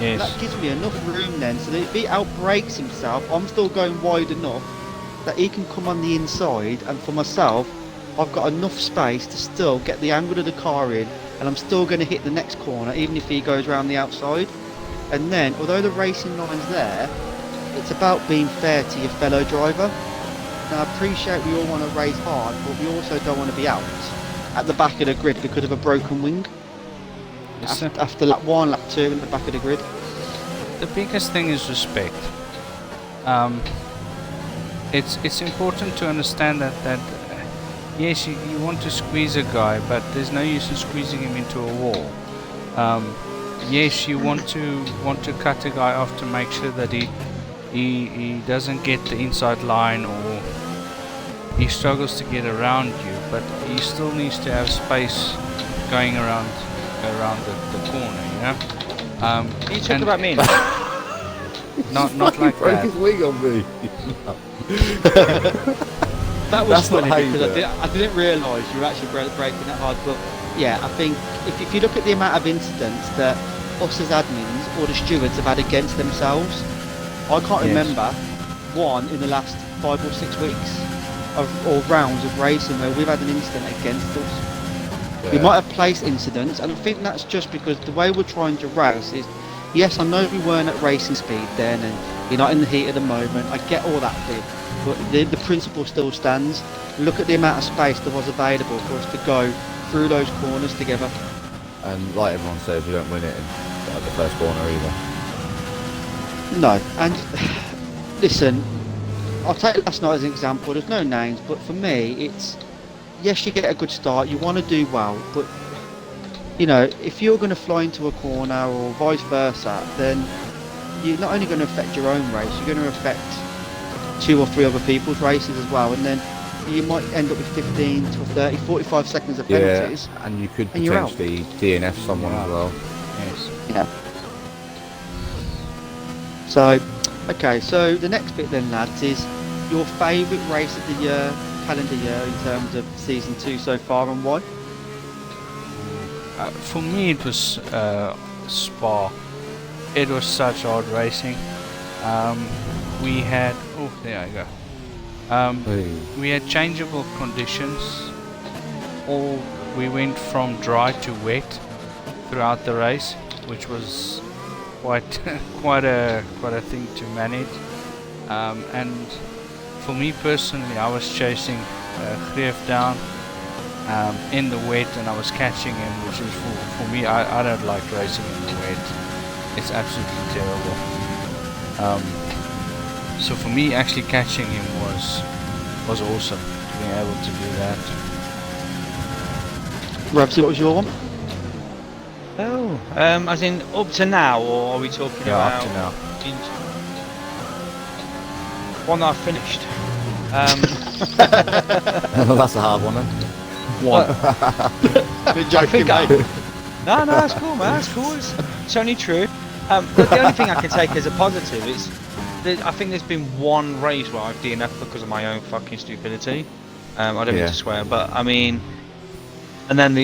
Yes. That gives me enough room then, so that if he outbreaks himself, I'm still going wide enough that he can come on the inside, and for myself, I've got enough space to still get the angle of the car in, and I'm still going to hit the next corner, even if he goes around the outside. And then, although the racing line's there, it's about being fair to your fellow driver. Now, I appreciate we all want to race hard, but we also don't want to be out at the back of the grid because of a broken wing. Yes, sir. After lap 1, lap 2 in the back of the grid. The biggest thing is respect. It's important to understand that yes, you want to squeeze a guy, but there's no use in squeezing him into a wall. Yes, you want to cut a guy off to make sure that he doesn't get the inside line or he struggles to get around you, but he still needs to have space going around the corner, you know. Can you talk and about me? not like broke that. his wing on me. That was That's not funny how you because do it. I didn't realise you were actually breaking that hard. But yeah, I think if you look at the amount of incidents that us as admins or the stewards have had against themselves, I can't Yes. remember one in the last 5 or 6 weeks or rounds of racing where we've had an incident against us. We might have placed incidents, and I think that's just because the way we're trying to race is, yes, I know we weren't at racing speed then, and you're not in the heat of the moment. I get all that bit, but the principle still stands. Look at the amount of space that was available for us to go through those corners together. And like everyone says, we don't win it in the first corner either. No, and listen, I'll take last night as an example. There's no names, but for me, it's yes, you get a good start, you want to do well, but you know, if you're going to fly into a corner or vice versa, then you're not only going to affect your own race, you're going to affect 2 or 3 other people's races as well, and then you might end up with 15 to 30, 45 seconds of penalties. Yeah, and you could and you're out. potentially DNF someone as well. Yes. Yeah. So, okay, so the next bit then, lads, is your favourite race of the year, calendar year, in terms of season 2 so far, and why? for me it was Spa. It was such hard racing. We had there I go. We had changeable conditions. We went from dry to wet throughout the race, which was quite quite a thing to manage. And for me personally, I was chasing Greef down in the wet, and I was catching him, which is for me. I don't like racing in the wet. It's absolutely terrible. So for me, actually catching him was awesome. Being able to do that. Rabsy, what was your one? Oh, as in up to now, or are we talking Yeah, about up to now. one that I finished? That's a hard one then. One. Joking, I- mate. No, that's cool, man. That's cool. It's only true. The only thing I can take as a positive is that I think there's been one race where I've DNF'd because of my own fucking stupidity. I don't mean to swear, but I mean, and then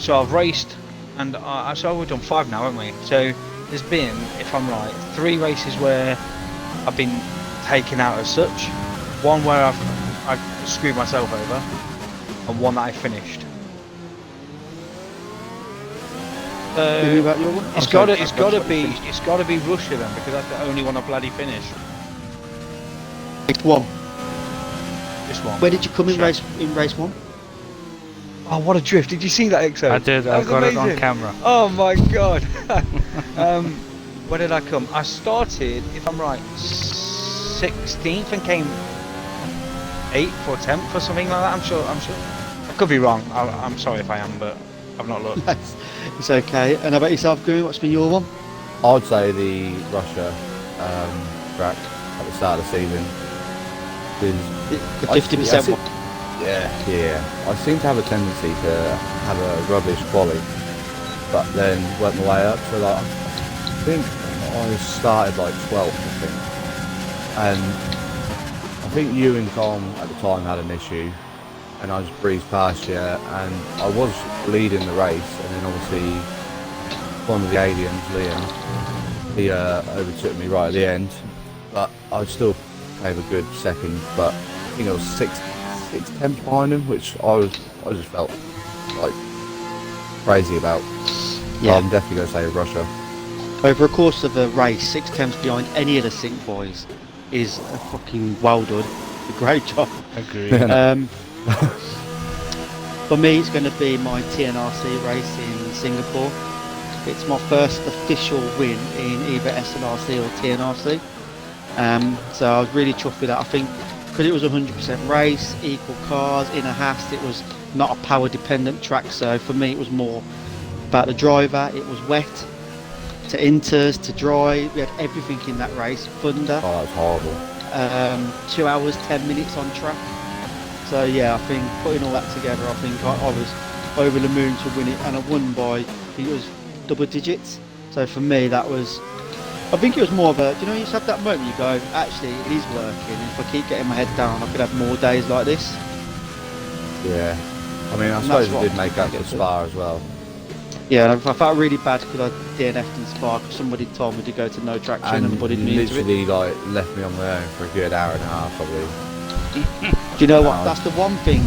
so I've raced, and so we've done 5 now, haven't we? So there's been, if I'm right, 3 races where I've been taken out as such. One where I've screwed myself over, and one that I finished. Tell me about your one. It's got to be Russia then, because that's the only one I bloody finished. One. This one. Where did you come in Sure. race one? Oh, what a drift! Did you see that, XO? I did. That I was got it on amazing. camera. Oh my god! Where did I come? I started, if I'm right, 16th and came 8th or 10th or something like that. I'm sure. I could be wrong. I'm sorry if I am, but I've not looked. It's okay. And how about yourself, Guru? What's been your one? I'd say the Russia track at the start of the season. The I 50% one. Yeah. I seem to have a tendency to have a rubbish quality, but then work my way up. So like, I think I started like 12th, I think, and I think you and Tom at the time had an issue, and I just breezed past you, and I was leading the race, and then obviously one of the aliens, Liam, he overtook me right at the end, but I still gave a good second, but I think I was 6 tenths behind him, which I just felt like crazy about. Yeah. I'm definitely going to say Russia. Over a course of a race, 6 tenths behind any of the Sync boys is a fucking well done. A great job. Agree. For me, it's going to be my TNRC race in Singapore. It's my first official win in either SNRC or TNRC. So I was really chuffed with that. I think because it was a 100% race, equal cars, in a Haas, it was not a power dependent track. So for me, it was more about the driver. It was wet to inters, to dry. We had everything in that race. Thunder. Oh, that was horrible. 2 hours, 10 minutes on track. So yeah, I think putting all that together, I think I was over the moon to win it, and I won by, I think it was double digits. So for me, that was, I think it was more of a, you just have that moment you go, actually it is working, and if I keep getting my head down, I could have more days like this. Yeah. I mean, I And suppose that's it what did I'm make trying up to for get to. Spa as well. Yeah, and I felt really bad because I DNF'd in Spa because somebody told me to go to no traction and putted me into it. literally like left me on my own for a good hour and a half, probably. Do you know what? That's the one thing.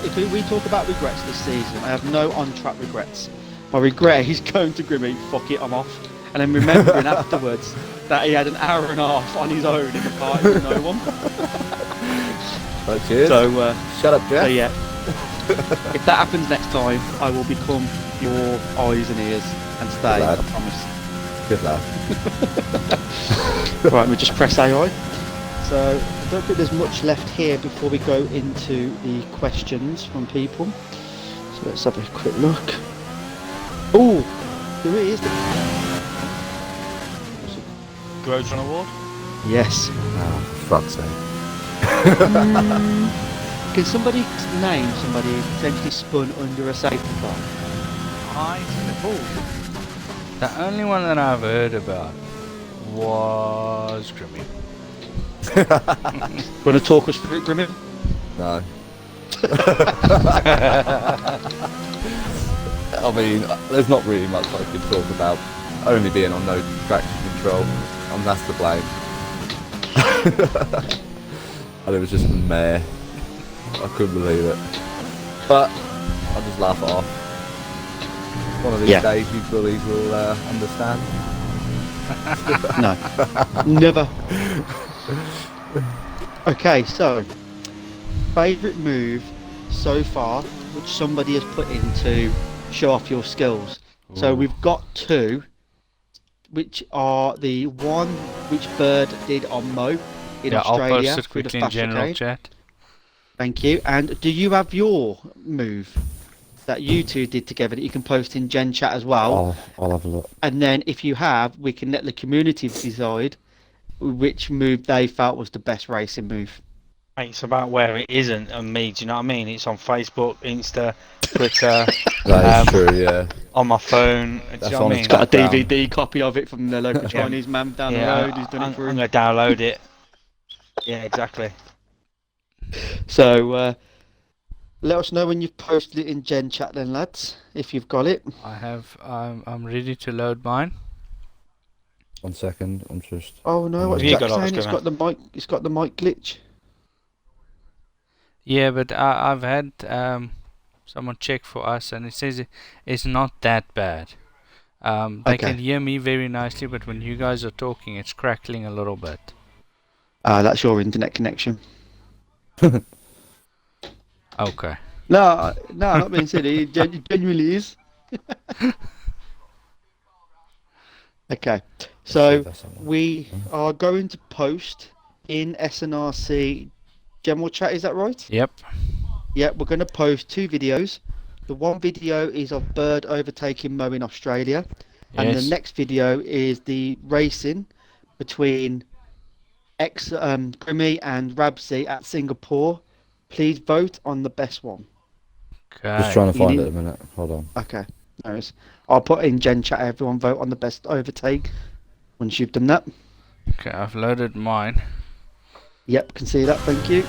If we talk about regrets this season, I have no on-track regrets. My regret is going to Grimmy, fuck it, I'm off. And then remembering afterwards that he had an hour and a half on his own in the party with no one. But cheers. So, Shut up, Jeff. so yeah. If that happens next time, I will become your eyes and ears and stay, I Good lad. promise. Good lad. Right, we just press AI. So I don't think there's much left here before we go into the questions from people. So let's have a quick look. Oh, there it is. Grosjean Award? Yes. Oh, for fuck's sake. Can somebody name somebody who potentially spun under a safety car? The only one that I've heard about was Grimmy. Want to talk us through it, Grimmy? No. I mean, there's not really much I could talk about. Only being on no traction control, and that's the blame. And it was just a mare. I couldn't believe it. But I'll just laugh it off. One of these days, you bullies will understand. No, never. Okay, so favourite move so far, which somebody has put in to show off your skills. So Ooh. we've got two, which are the one which Bird did on Mo in I'll Australia post it through the quickly in Fast general Arcade. chat. Thank you. And do you have your move that you two did together that you can post in Gen Chat as well? I'll have a look. And then if you have, we can let the community decide which move they felt was the best racing move. It's about where it isn't on me, do you know what I mean? It's on Facebook, Insta, Twitter, That is true, yeah. on my phone. Do you That's know what I on mean? its Got a background. DVD copy of it from the local Chinese man down the road who's done I'm it for going him. to download it. Yeah, exactly. So let us know when you've posted it in Gen Chat then, lads, if you've got it. I have. I'm ready to load mine. 1 second, I'm just... Oh no, what's You Jack got it, saying? Oscar, It's got the mic glitch. Yeah, but I've had someone check for us, and it says it's not that bad. They Okay. can hear me very nicely, but when you guys are talking, it's crackling a little bit. That's your internet connection. Okay. No, not being silly. It genuinely is. Okay, so we are going to post in SNRC general chat. Is that right? Yep. Yeah, we're going to post two videos. The one video is of Bird overtaking Mo in Australia, and the Yes. next video is the racing between Grimmy and Rabsy at Singapore. Please vote on the best one. Okay. Just trying to You find need- it a minute. Hold on. Okay, no worries. I'll put in Gen Chat. Everyone vote on the best overtake. Once you've done that, Okay, I've loaded mine. yep, can see that. Thank you.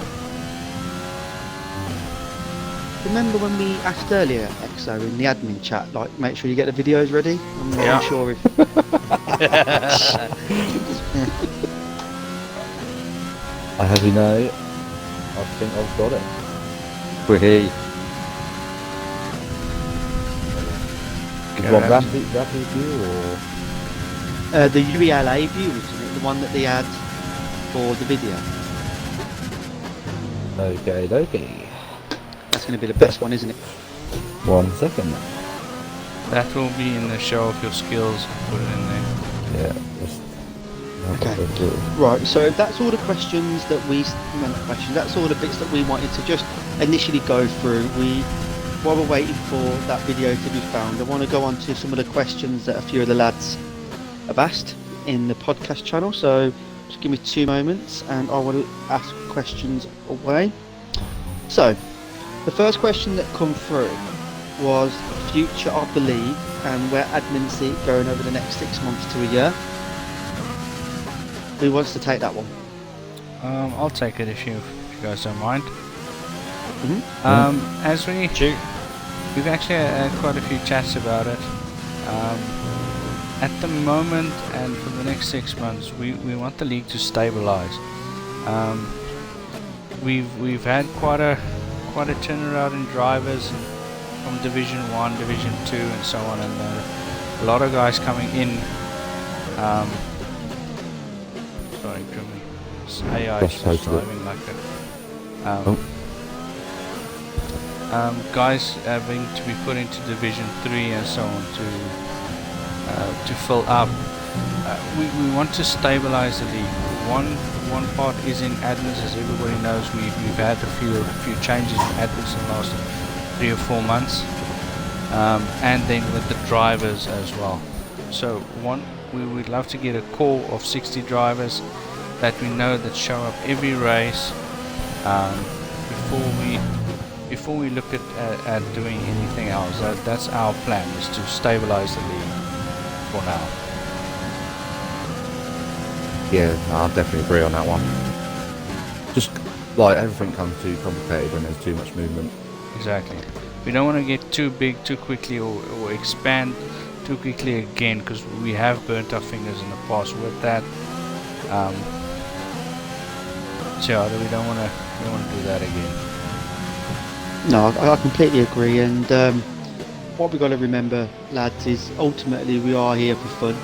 Remember when we asked earlier, Exo, in the admin chat, like make sure you get the videos ready? I'm not Yeah. sure if. I have you know, I think I've got it. Wihee. Okay, You want that's- rapid view or... The UELA view, isn't it? The one that they had for the video. Okay. That's going to be the best one, isn't it? 1 second. That will be in the show of your skills. Put it in there. Yeah, just... Okay. Right, so that's all the questions that that's all the bits that we wanted to just initially go through. While we're waiting for that video to be found, I want to go on to some of the questions that a few of the lads have asked in the podcast channel. So just give me 2 moments and I will ask questions away. So the first question that come through was the future of the league and where admin see it going over the next 6 months to a year. Who wants to take that one? I'll take it if you guys don't mind. Mhm. As we've actually had quite a few chats about it. At the moment and for the next 6 months, we want the league to stabilize. We've had quite a turnaround in drivers from Division 1, Division 2 and so on, and a lot of guys coming in. Sorry, Grimmy. It's AI is Just just posted it. driving like that. Guys having to be put into Division 3 and so on to fill up. We want to stabilize the league. One part is in admins, as everybody knows. We've had a few changes in admins in the last 3 or 4 months, and then with the drivers as well. So we would love to get a core of 60 drivers that we know that show up every race before we look at doing anything else. That's our plan, is to stabilize the league for now. Yeah, no, I'll definitely agree on that one. Just like everything comes too complicated when there's too much movement. Exactly. we don't want to get too big too quickly or expand too quickly again, because we have burnt our fingers in the past with that. So yeah, we don't want to do that again. No, I completely agree. And what we've got to remember, lads, is ultimately we are here for fun,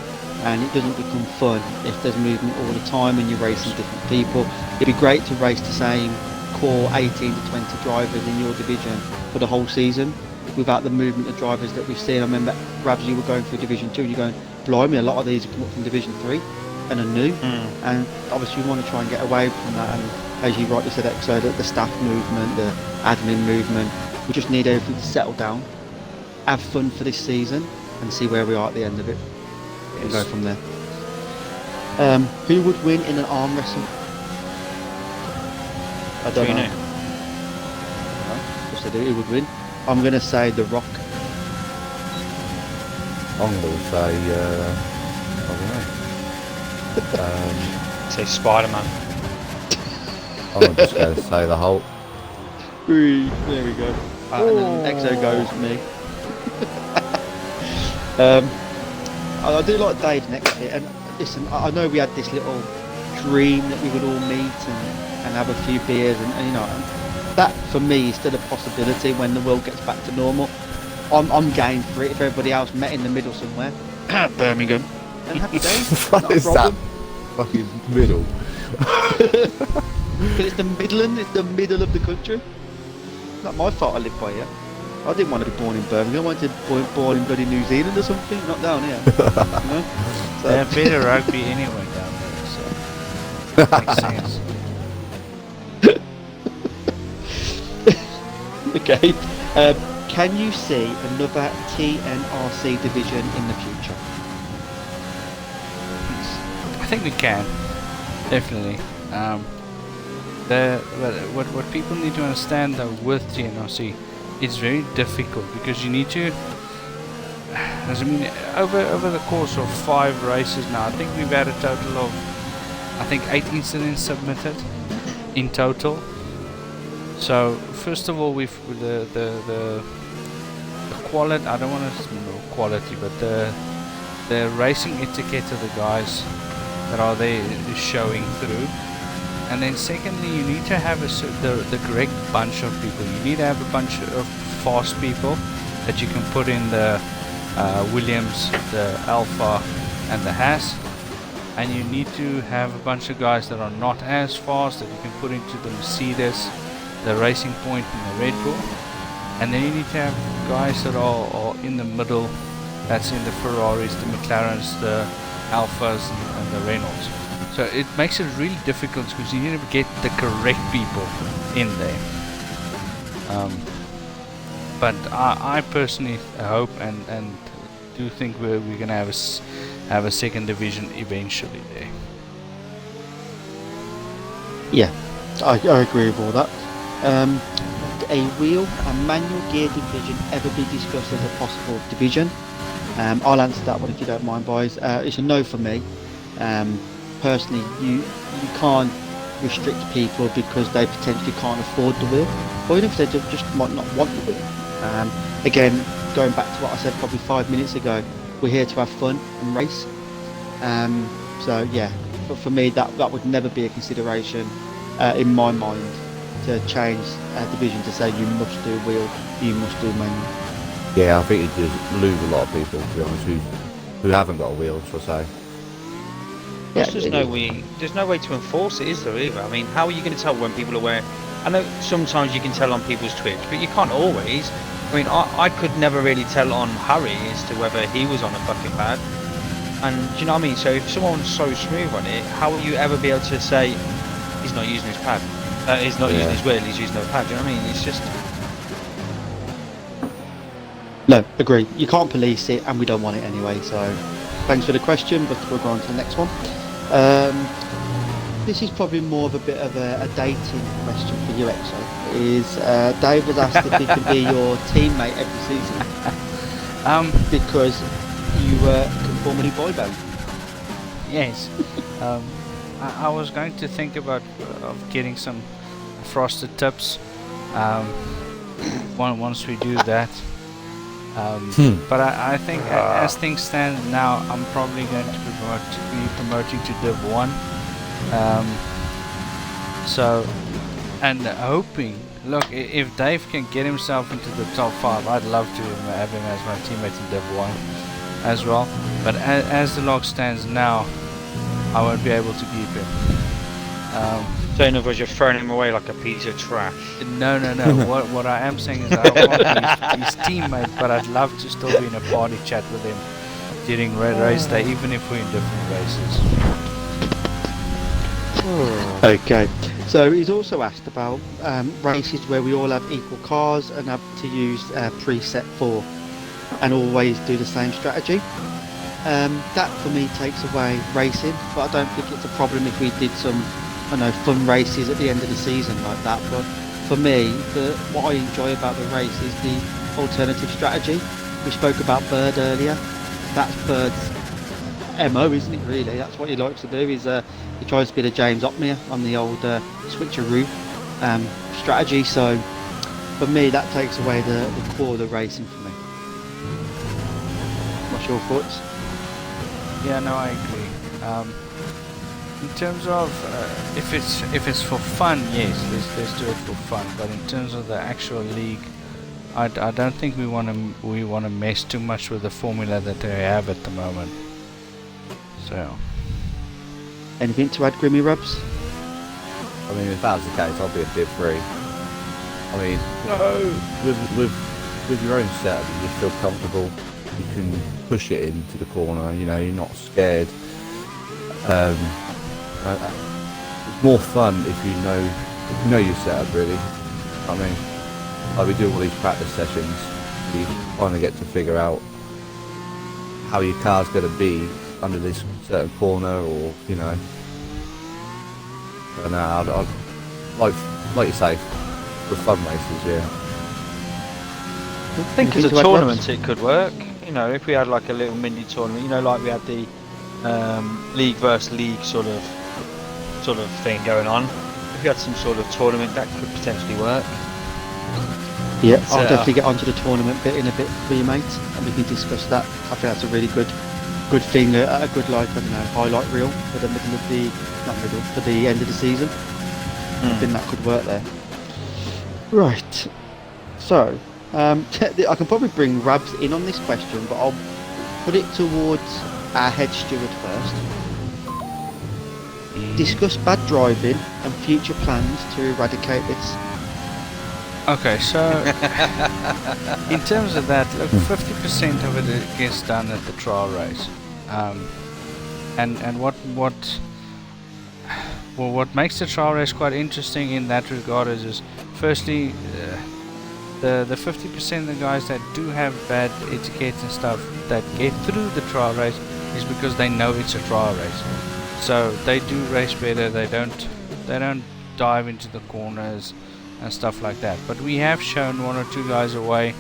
and it doesn't become fun if there's movement all the time and you're racing different people. It'd be great to race the same core 18 to 20 drivers in your division for the whole season without the movement of drivers that we've seen. I remember, Rabs, you were going through Division 2 and you're going, blimey, a lot of these have come up from Division 3 and are new. And obviously we want to try and get away from that. And as you rightly said, Exo, that the staff movement, the admin movement, we just need everything to settle down, have fun for this season, and see where we are at the end of it. And go from there. Who would win in an arm wrestle? I don't know. Just who would win? I'm going to say The Rock. I'm going to say, I don't know. Say Spider-Man. I'm just going to say the Hulk. There we go. And then Exo goes me. I do like Dave next to it, and listen, I know we had this little dream that we would all meet and have a few beers, and you know, that for me is still a possibility when the world gets back to normal. I'm game for it if everybody else met in the middle somewhere. Birmingham. And happy days. What is that fucking middle? Because it's the Midland, it's the middle of the country. Not my fault I live by here. I didn't want to be born in Birmingham, I wanted to be born in bloody New Zealand or something, not down here. You know? So. They have better rugby anyway down there, so makes sense. Okay. Can you see another TNRC division in the future? I think we can, definitely. What people need to understand though with TNRC, it's very difficult because you need to. As I mean, over the course of 5 races now, I think we've had a total of, I think 8 incidents submitted in total. So first of all, we've the quality. I don't want to quality, but the racing etiquette of the guys that are there is showing through. And then secondly, you need to have the correct bunch of people. You need to have a bunch of fast people that you can put in the Williams, the Alpha, and the Haas. And you need to have a bunch of guys that are not as fast that you can put into the Mercedes, the Racing Point, and the Red Bull. And then you need to have guys that are in the middle, that's in the Ferraris, the McLarens, the Alphas, and the Renaults. So it makes it really difficult because you need to get the correct people in there. But I personally hope and do think we're going to have a second division eventually there. Yeah, I agree with all that. Would a manual gear division ever be discussed as a possible division? I'll answer that one if you don't mind, boys. It's a no for me. Personally, you can't restrict people because they potentially can't afford the wheel, or even if they just might not want the wheel. Again, going back to what I said probably 5 minutes ago, we're here to have fun and race. So yeah, but for me that would never be a consideration in my mind to change a division to say you must do wheel, you must do manual. Yeah, I think it does lose a lot of people, to be honest, who haven't got a wheel, shall I say. Yeah, There's no way to enforce it, is there, either? I mean, how are you going to tell when people are wearing... I know sometimes you can tell on people's Twitch, but you can't always. I mean, I could never really tell on Harry as to whether he was on a fucking pad. And do you know what I mean? So if someone's so smooth on it, how will you ever be able to say he's not using his pad? He's not using his wheel, he's using no pad. Do you know what I mean? It's just... No, agree. You can't police it, and we don't want it anyway. So, thanks for the question, but we'll go on to the next one. This is probably more of a bit of a dating question for you, Exo. Dave has asked if he can be your teammate every season because you can form a new boy band. Yes. I was going to think about of getting some frosted tips. once we do that. But I think as things stand now, I'm probably going to be promoting to Div 1. So, and hoping, look, if Dave can get himself into the top 5, I'd love to have him as my teammate in Div 1 as well. But as the log stands now, I won't be able to keep him. So in other words, you're throwing him away like a piece of trash. No. what I am saying is I want his teammate, but I'd love to still be in a party chat with him during race day, even if we're in different races. Okay. So he's also asked about races where we all have equal cars and have to use preset 4 and always do the same strategy. That for me takes away racing, but I don't think it's a problem if we did some fun races at the end of the season like that. But for me, what I enjoy about the race is the alternative strategy. We spoke about Bird earlier. That's Bird's MO, isn't it, really? That's what he likes to do, is he tries to be the James Otmere on the old switcheroo strategy. So for me, that takes away the core of the racing for me. What's your thoughts? Yeah, no, I agree. In terms of if it's for fun, yes, let's do it for fun. But in terms of the actual league, I don't think we want to mess too much with the formula that they have at the moment. So, anything to add, Grimmy Rubs? I mean, if that was the case, I'll be a Div 3. I mean, with your own setup, you just feel comfortable. You can push it into the corner. You know, you're not scared. It's more fun if you know your setup, really. I mean, like we do all these practice sessions, you kind of get to figure out how your car's going to be under this certain corner, or And I'd like you say, for fun races, yeah. I think as a tournament it could work. If we had like a little mini tournament, like we had the league versus league sort of thing going on. If we had some sort of tournament, that could potentially work. Yeah, I'll definitely get onto the tournament bit in a bit for you, mate, and we can discuss that. I think that's a really good thing, a good highlight reel for the for the end of the season. I think that could work there. Right. So, I can probably bring Rabs in on this question, but I'll put it towards our head steward first. Discuss bad driving and future plans to eradicate this. Okay, so in terms of that, look, 50% of it gets done at the trial race, and what makes the trial race quite interesting in that regard is firstly, the 50% of the guys that do have bad etiquette and stuff that get through the trial race is because they know it's a trial race, so they do race better. They don't dive into the corners and stuff like that. But we have shown one or two guys away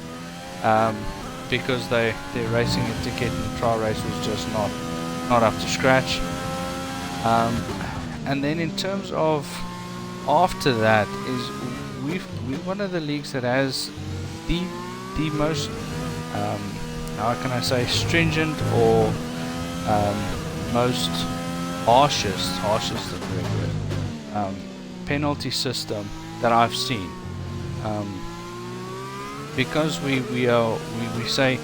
because their racing etiquette in the trial race was just not up to scratch. And then in terms of after that is we're one of the leagues that has the most how can I say stringent or most harshest penalty system that I've seen, because we say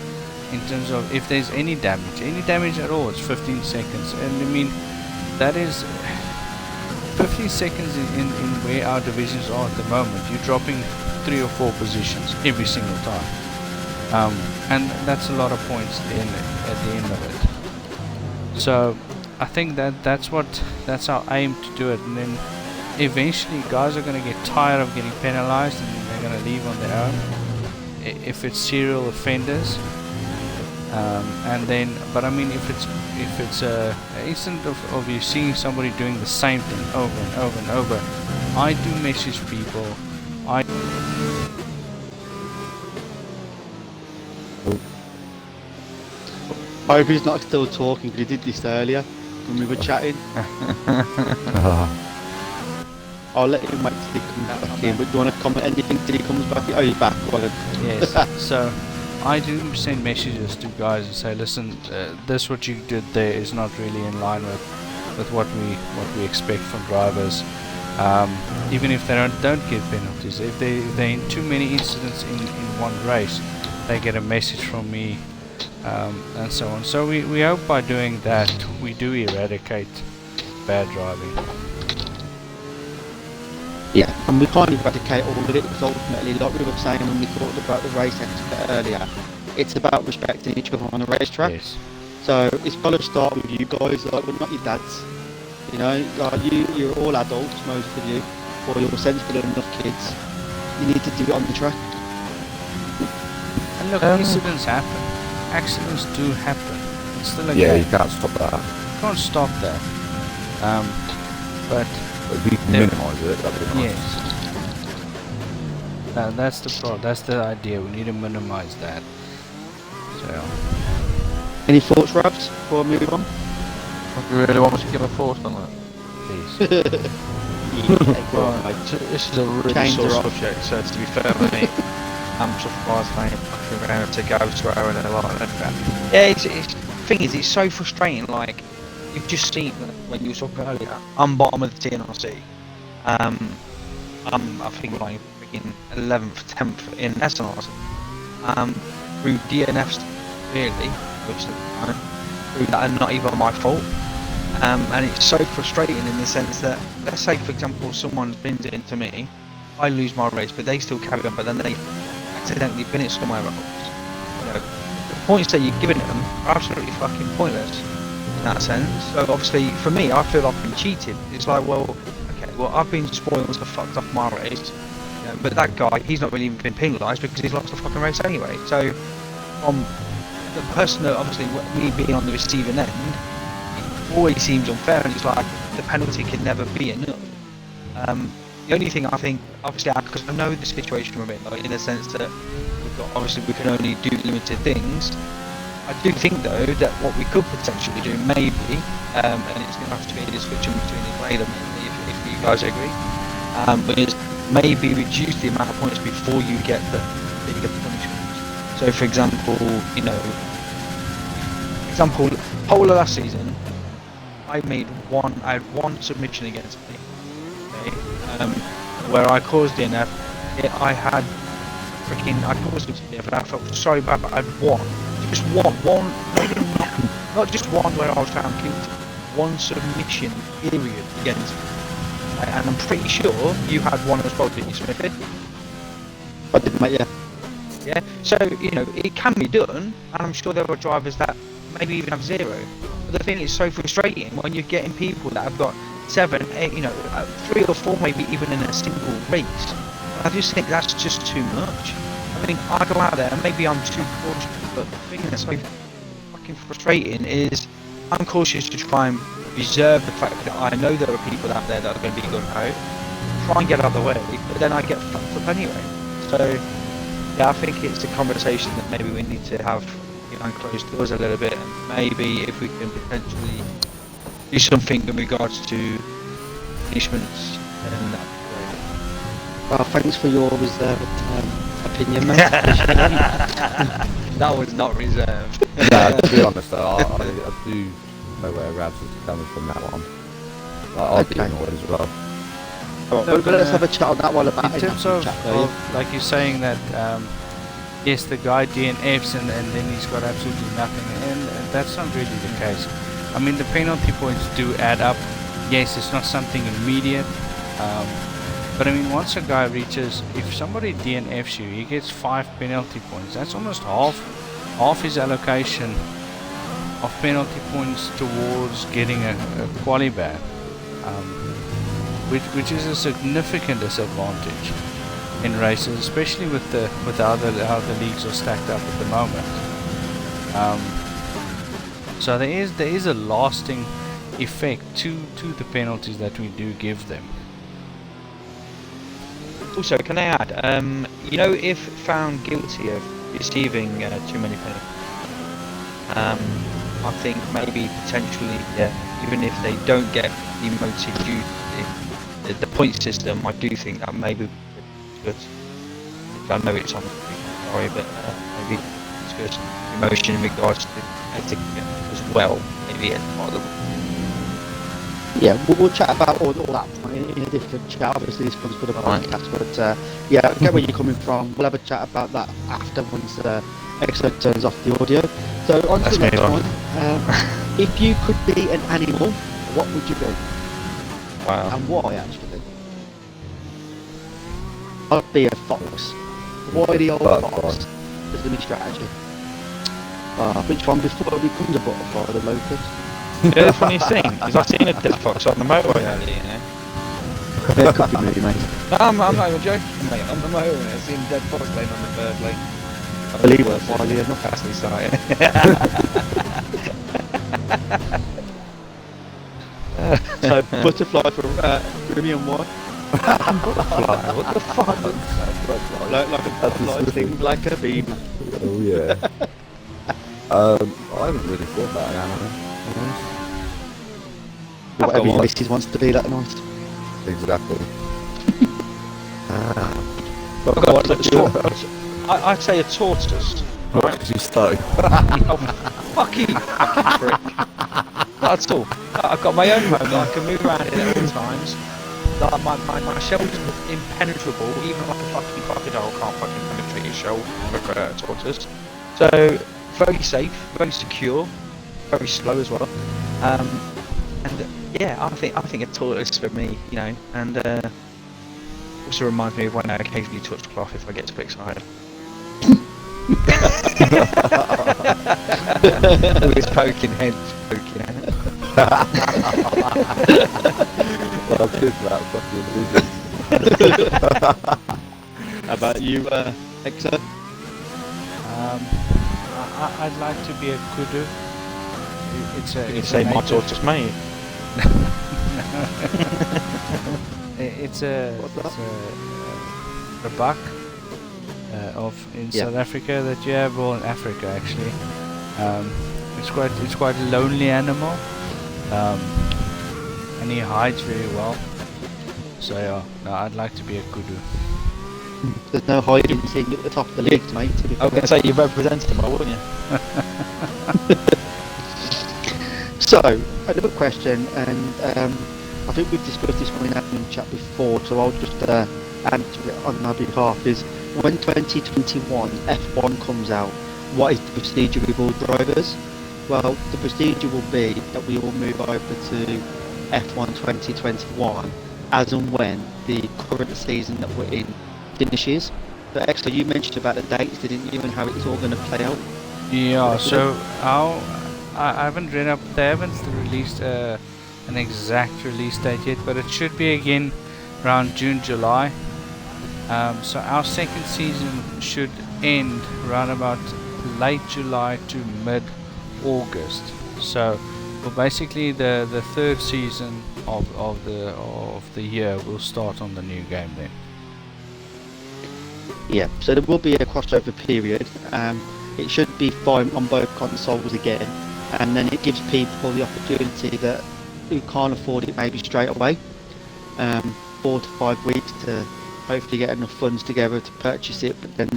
in terms of if there's any damage at all, it's 15 seconds, and I mean that is 15 seconds in where our divisions are at the moment. You're dropping 3 or 4 positions every single time, and that's a lot of points at the end of it. So I think that's our aim to do it, and then eventually guys are going to get tired of getting penalized and they're going to leave on their own if it's serial offenders, and then but I mean if it's an incident of you seeing somebody doing the same thing over and over and over, I do message people. I hope he's not still talking, because he did this earlier when we were chatting. I'll let him wait till he comes back in. But do you want to comment anything till he comes back in? Oh, he's back. Well, Yes. So I do send messages to guys and say, listen, this what you did there is not really in line with what we expect from drivers. Even if they don't get penalties, if they're in too many incidents in one race, they get a message from me, and so on. So we hope by doing that we do eradicate bad driving. yeah, and we can't eradicate all of it because ultimately, like we were saying when we talked about the race expert earlier, it's about respecting each other on a racetrack. Yes. So it's got to start with you guys. Like, we're not your dads. You know, like you're all adults, most of you, or you're sensible enough kids. You need to do it on the track. And look, incidents happen. Accidents do happen. It's still a Yeah, game. you can't stop that. You can't stop that. But But if you can minimise it, that'd be nice. yes, that's the problem. That's the idea. We need to minimize that. So Any thoughts, Rabs, before I move on? You really want me to give a thought on that? please. Yeah, go on, mate. This is a really Change sore her off. subject, so to be fair with me, I'm surprised I ain't fucking around to go swearing and a lot of that. Yeah, it's thing is, it's so frustrating. Like, you've just seen when you were talking earlier, I'm bottom of the TNRC. I'm, I think, like, freaking 11th, 10th in SNRs. Through DNFs, really, which through that are not even my fault. And it's so frustrating in the sense that, let's say for example someone bins it into me, I lose my race but they still carry on, but then they accidentally bin it somewhere else. You know, the points that you're giving them are absolutely fucking pointless in that sense. So obviously for me, I feel I've been cheated. It's like, well, okay, well I've been spoiled and fucked off my race, you know, but that guy, he's not really even been penalised because he's lost the fucking race anyway. So from the person that obviously me being on the receiving end, always seems unfair, and it's like the penalty can never be enough. The only thing I think, obviously, because I know the situation we're in, like, in the sense that obviously we can only do limited things. I do think though that what we could potentially do, maybe, and it's going to have to be a discussion between the player if you guys agree, is maybe reduce the amount of points before you get the punishments. So, for example, you know, Polar last season, I had one submission against me, okay, where I caused DNF. I caused DNF, and I felt sorry about it, but I'd won. Just one, not just one where I was found guilty. One submission period against me. And I'm pretty sure you had one as well, didn't you, Smithy? I did, mate, yeah. Yeah, so, you know, it can be done, and I'm sure there are drivers that maybe even have 0. But the thing is so frustrating when you're getting people that have got 7, 8, you know, 3 or 4 maybe even in a single race. I just think that's just too much. I mean, I go out there and maybe I'm too cautious, but the thing that's so fucking frustrating is I'm cautious to try and reserve the fact that I know there are people out there that are going to be gung-ho, try and get out of the way, but then I get fucked up anyway. So, yeah, I think it's a conversation that maybe we need to have behind closed doors a little bit, and maybe if we can potentially do something in regards to punishments, then that'd be great. Well, thanks for your reserved opinion, mate. That was not reserved. No, to be honest though, I do know where Rabs is coming from that one. I'd be Okay. annoyed as well. Alright, well, let's have a chat on that one about In terms of, like you're saying that, yes, the guy DNFs and then he's got absolutely nothing, and that's not really the case. I mean, the penalty points do add up. Yes, it's not something immediate, but I mean, once a guy reaches, if somebody DNFs you, he gets 5 penalty points. That's almost half his allocation of penalty points towards getting a quali ban. Which is a significant disadvantage in races, especially with how the leagues are stacked up at the moment. So there is a lasting effect to the penalties that we do give them. Also, can I add, you know, if found guilty of receiving too many penalties, I think maybe potentially, even if they don't get demoted due, the point system, I do think that maybe good. I know it's on the story, but maybe it's good emotion in regards to etiquette as well. Maybe it's part of the Yeah, we'll chat about all that in a different chat. Obviously, this comes for the podcast, but yeah, I get where you're coming from. We'll have a chat about that after once Exo turns off the audio. So on to the next one. If you could be an animal, what would you be? Wow. And why, actually? I'd be a fox. Why the old fox? There's a new strategy. Which one before it becomes a butterfly, the locust? Yeah, the funniest thing is I've seen a dead fox on the motorway earlier, you know. Yeah, it could be me, mate. No, I'm not even joking, mate. On the motorway, I've seen a dead fox laying on the bird lane. I believe it. Why, yeah, not That's exciting. So, butterfly for Remy and why? Butterfly, what the fuck? Like a butterfly thing, like a beam. Oh yeah. I haven't really thought about an animal. Whatever got your one. missus wants to be that night. Exactly. I'd say a tortoise. Right, because you started. Oh, fucking prick. Not at all. I've got my own home that I can move around in at all times. Like my shell's impenetrable, even like a fucking crocodile can't fucking penetrate your shell with a tortoise. So, very safe, very secure, very slow as well. And yeah, I think a tortoise for me, you know, and also reminds me of when I occasionally touch cloth if I get too excited. Always poking head, poking head. Well, good that fucking How about you, Exo? I'd like to be a kudu. You say my tortoise, mate. It's a buck in South Africa that you have, or in Africa actually. It's quite a lonely animal, and he hides very well. So yeah, no, I'd like to be a kudu. There's no hiding thing at the top of the list, mate. I was going to say you represented him, wouldn't you? So, another question, and I think we've discussed this one in admin chat before, so I'll just answer it on my behalf, is when 2021 F1 comes out, what is the procedure with all drivers? Well, the procedure will be that we all move over to F1 2021 as and when the current season that we're in finishes. But Exo, you mentioned about the dates, didn't you, and how it's all going to play out? Yeah, so I haven't read up. They haven't released an exact release date yet, but it should be again around June, July. So our second season should end around about late July to mid-August. So, well, basically the third season of the year will start on the new game then. Yeah, so there will be a crossover period. It should be fine on both consoles again, and then it gives people the opportunity that who can't afford it maybe straight away, 4 to 5 weeks to hopefully get enough funds together to purchase it. But then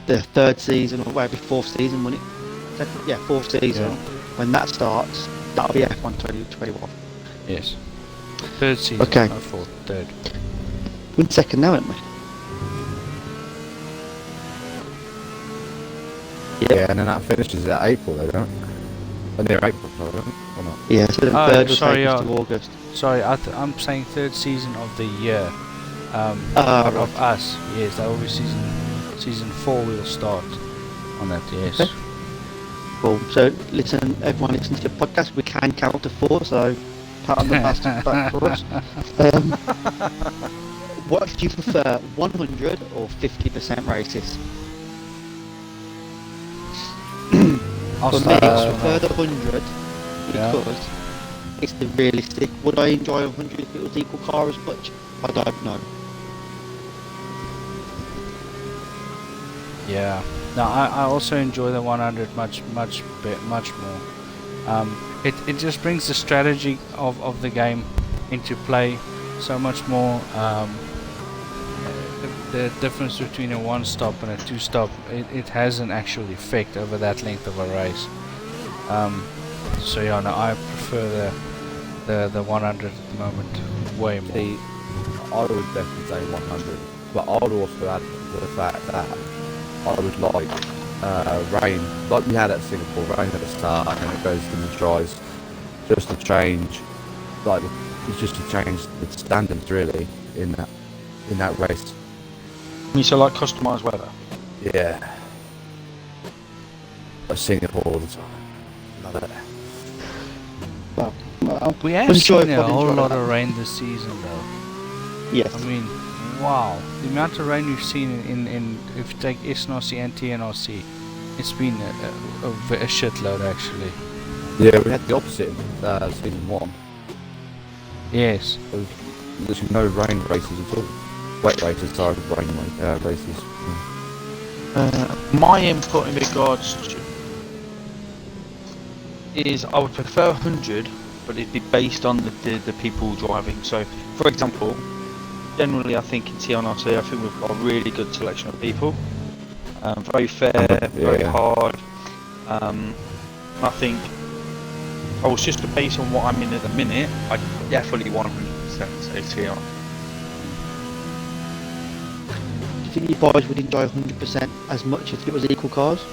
the third season, or maybe fourth season, when it fourth season, when that starts, that'll be F1 2021. Yes. Third season, Okay. not fourth, third. We're in second now, aren't we? Yeah, and then that finishes at April, though, don't it? Near April, don't it? Or not? Yeah, so the Oh, third will sorry, take us yeah. to August. Sorry, I'm saying third season of the year. Right. Of us, yes, that will be season 4 will start on that, yes. Okay. Cool. So listen, everyone listens to the podcast. We can count to 4, so pat on the back for us. What do you prefer, 100 or 50% racist? I'll For me, start I this one prefer off. the 100 Yeah. because it's the realistic. Would I enjoy 100 if it was equal car as much? I don't know. Yeah. No, I also enjoy the 100 much more. It just brings the strategy of the game into play. so much more. The difference between a one stop and a two stop, it has an actual effect over that length of a race. So yeah, no, I prefer the 100 at the moment way more. See, I would definitely say 100, but I would also add to the fact that I would like rain, like we had at Singapore, rain at the start and then it goes to the dries, just to change, like it's just to change the standards really in that race. You so like customised weather? Yeah. Like Singapore all the time. Love it. Well, We have enjoy seen a what whole enjoy lot that. of rain this season though. yes. I mean, wow, the amount of rain we've seen in if you take SNRC and TNRC, it's been a shitload actually. Yeah, we had the opposite in season 1. Yes. There was literally no rain races at all. Wet races, sorry, rain races. My input in regards to is I would prefer 100, but it'd be based on the people driving. So, for example, generally I think in TNRC I think we've got a really good selection of people. Very fair, very hard. I think if I was just to base on what I'm in at the minute, I definitely 100% say TNRC. Do you think you boys would enjoy 100% as much if it was equal cars?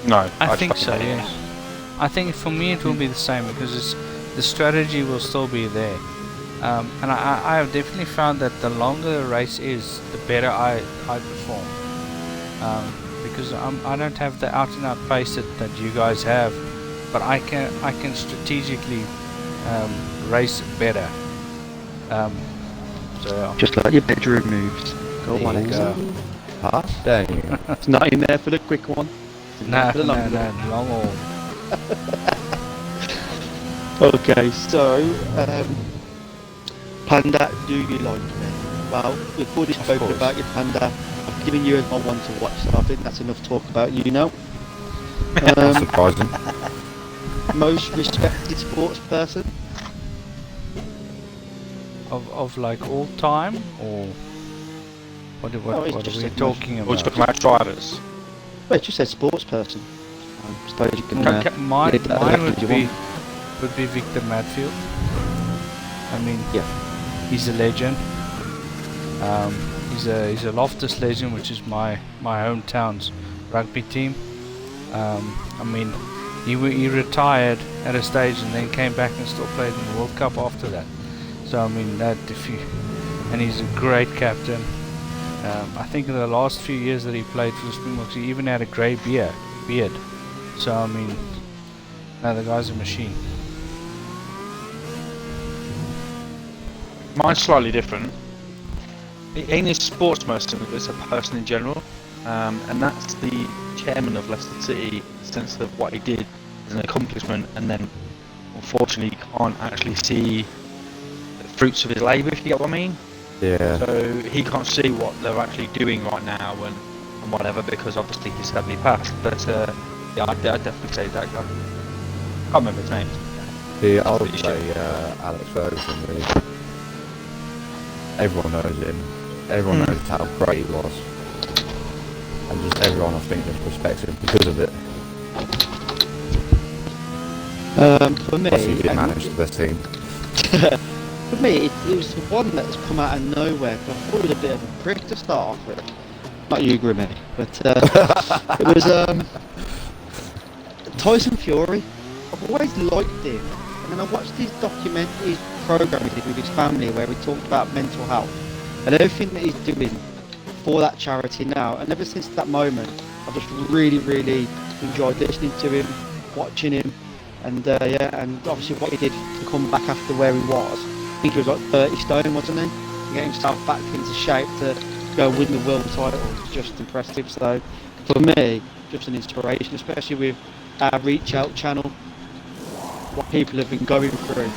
No, I think so, yes. I think for me it will be the same because the strategy will still be there. And I have definitely found that the longer the race is, the better I perform. Because I don't have the out and out pace that you guys have, but I can strategically race better. So Just like your bedroom moves. Go on, There you Alexa. go. Huh? There you go. It's not in there for the quick one. It's in there no, for the no, long no, one. long haul. Okay, so Panda, do you like me? Well, we've already spoken course. about your Panda. I've given you as my one to watch, so I think that's enough talk about you now. Surprising. Most respected sports person? Of like all time or what it's are just we like talking We're about? talking about drivers. Well, it just said sports person. I suppose you can. Mine leave that as would you be want. Victor Matfield. I mean, Yeah. he's a legend. He's a Loftus legend, which is my hometown's rugby team. I mean, he retired at a stage and then came back and still played in the World Cup after that. So I mean and he's a great captain. I think in the last few years that he played for the Springboks, he even had a grey beard. So I mean, no, the guy's a machine. Mine's slightly different. He ain't a sports person, it's a person in general, and that's the chairman of Leicester City, in the sense of what he did as an accomplishment, and then unfortunately can't actually see the fruits of his labour, if you get what I mean. Yeah. So he can't see what they're actually doing right now and whatever, because obviously he's sadly passed. But yeah, I'd definitely say that guy. Can't remember his name. Yeah, I would say Alex Ferguson, really. Everyone knows him. Everyone knows how great he was. And just everyone, I think, just respects him because of it. For me, Plus, he did manage the best team. for me, it was the one that's come out of nowhere. But I thought it was a bit of a prick to start off with. Not you, Grimmy, but it was Tyson Fury. I've always liked him, and then I watched his program he did with his family where he talked about mental health and everything that he's doing for that charity now. And ever since that moment, I've just really, really enjoyed listening to him, watching him, and yeah, and obviously what he did to come back after where he was. I think he was like 30 stone, wasn't he? To get himself back into shape to go win the world title was just impressive. So for me, just an inspiration, especially with our Reach Out channel, what people have been going through,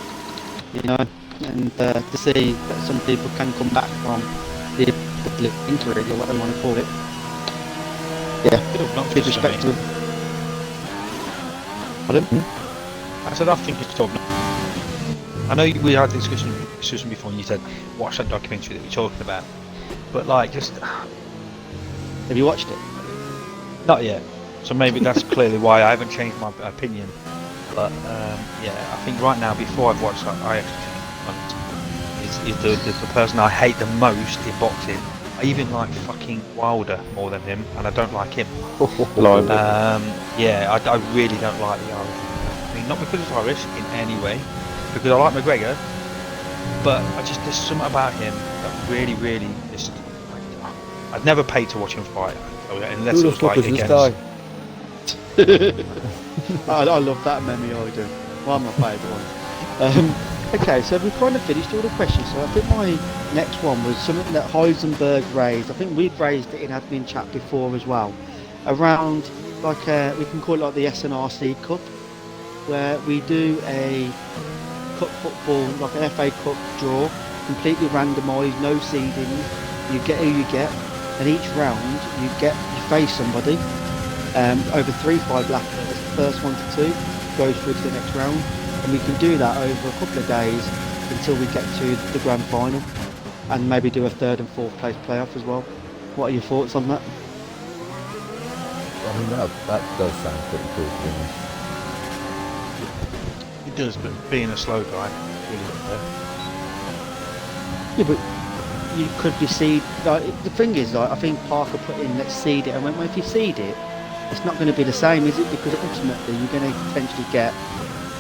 you know, and to see that some people can come back from the injury or whatever you want to call it. Yeah, big respect to him. Pardon? I said I think it's top. I know we had this discussion before, and you said watch that documentary that we're talking about, but like just Have you watched it? not yet. So maybe that's clearly why I haven't changed my opinion. But yeah, I think right now, before I've watched that, I actually think Hunt is the person I hate the most in boxing. I even like fucking Wilder more than him, and I don't like him. Yeah, I really don't like the Irish. I mean, not because he's Irish in any way, because I like McGregor, but there's something about him that really just. I'd never pay to watch him fight, unless it was like against. I love that meme, I do. One of my favourite ones. Okay, so we've kind of finished all the questions. So I think my next one was something that Heisenberg raised. I think we've raised it in admin chat before as well. Around, like, we can call it like the SNRC Cup, where we do a cup football, like an FA Cup draw, completely randomised, no seeding. You get who you get, and each round you face somebody. Over 3-5 laps, the first 1 to 2 goes through to the next round, and we can do that over a couple of days until we get to the grand final, and maybe do a 3rd and 4th place playoff as well. What are your thoughts on that? I mean, that does sound pretty cool, to be honest. It does, but being a slow guy, really unfair. Yeah, but you could be seed. Like, the thing is, like, I think Parker put in let's seed it, and when if you seed it, it's not going to be the same, is it? Because ultimately you're going to potentially get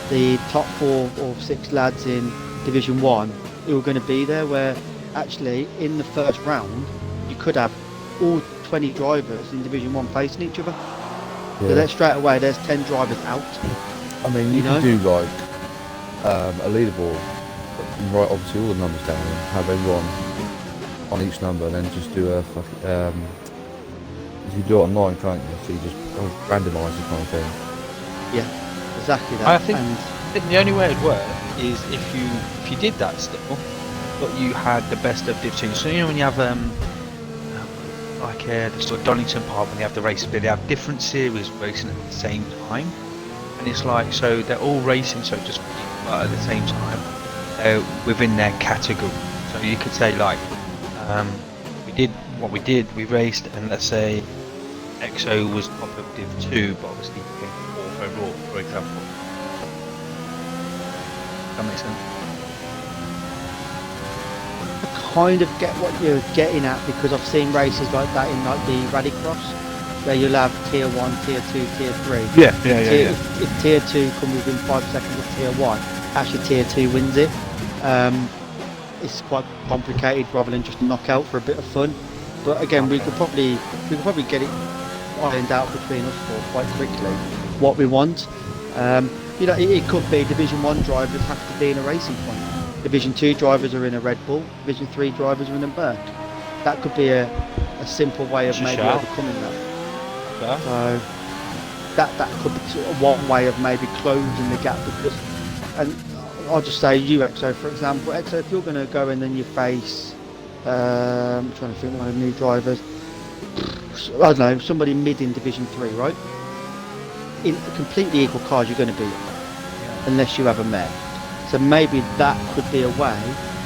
the top 4 or 6 lads in Division 1 who are going to be there, where actually in the first round you could have all 20 drivers in Division 1 facing each other. Yeah. So that's straight away, there's 10 drivers out. I mean, you can do like a leaderboard, write obviously all the numbers down and have everyone on each number, and then just do a you do it online, can't you? So you just randomise the kind of thing. Yeah, exactly that. I think the only way it'd work is if you did that still, but you had the best of Div 2. So you know when you have like the sort of Donington Park, when they have the races, but they have different series racing at the same time, and it's like, so they're all racing, so just at the same time within their category. So you could say like we raced, and let's say EXO was top of Div 2, but obviously came 4th overall, for example. That makes sense. I kind of get what you're getting at, because I've seen races like that in like the Rallycross, where you'll have tier 1, tier 2, tier 3. Yeah. If tier 2 comes within 5 seconds of tier 1, actually tier 2 wins it. It's quite complicated rather than just a knockout for a bit of fun. But again, we could probably get it ironed out between us four quite quickly what we want. It could be Division 1 drivers have to be in a Racing Point. Division 2 drivers are in a Red Bull. Division 3 drivers are in a Merc. That could be a simple way of maybe overcoming that. Yeah. So that could be sort of one way of maybe closing the gap, because, and I'll just say you, EXO, for example. EXO, if you're going to go in and you face, I'm trying to think one of the new drivers, I don't know, somebody mid in Division 3, right? In completely equal cars, you're going to beat them, unless you have a Met. So maybe that could be a way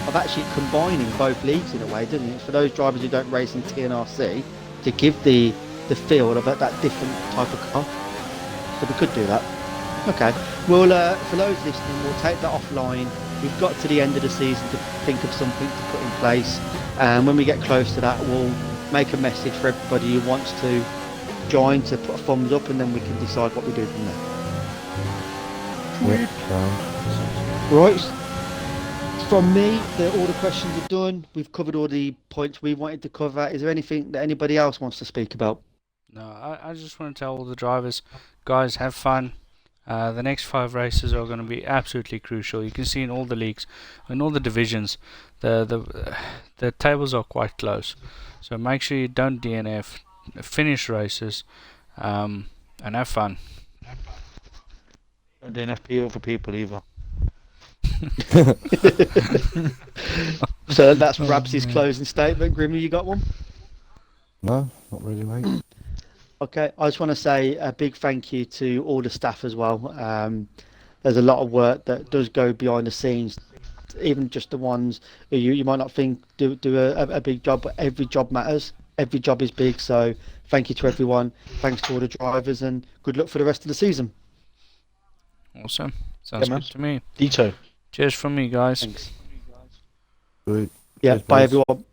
of actually combining both leagues in a way, doesn't it? For those drivers who don't race in TNRC, to give the field of that different type of car. So we could do that. Okay, well, for those listening, we'll take that offline. We've got to the end of the season to think of something to put in place, and when we get close to that, we'll make a message for everybody who wants to join to put a thumbs up, and then we can decide what we do from there. Right, from me, all the questions are done. We've covered all the points we wanted to cover. Is there anything that anybody else wants to speak about? No, I just want to tell all the drivers, guys, have fun. The next 5 races are going to be absolutely crucial. You can see in all the leagues, in all the divisions, the tables are quite close. So make sure you don't DNF, finish races, and have fun. Don't DNF other people either. So that's Rabsy's closing statement. Grimmy, you got one? No, not really, mate. Okay, I just want to say a big thank you to all the staff as well. There's a lot of work that does go behind the scenes even just the ones who you might not think do a big job, but every job matters. Every job is big. So thank you to everyone. Thanks to all the drivers, and good luck for the rest of the season. Awesome. Sounds man. good to me. Dito. Cheers from me, guys. Thanks. Good. Yeah, Cheers, bye boys. everyone.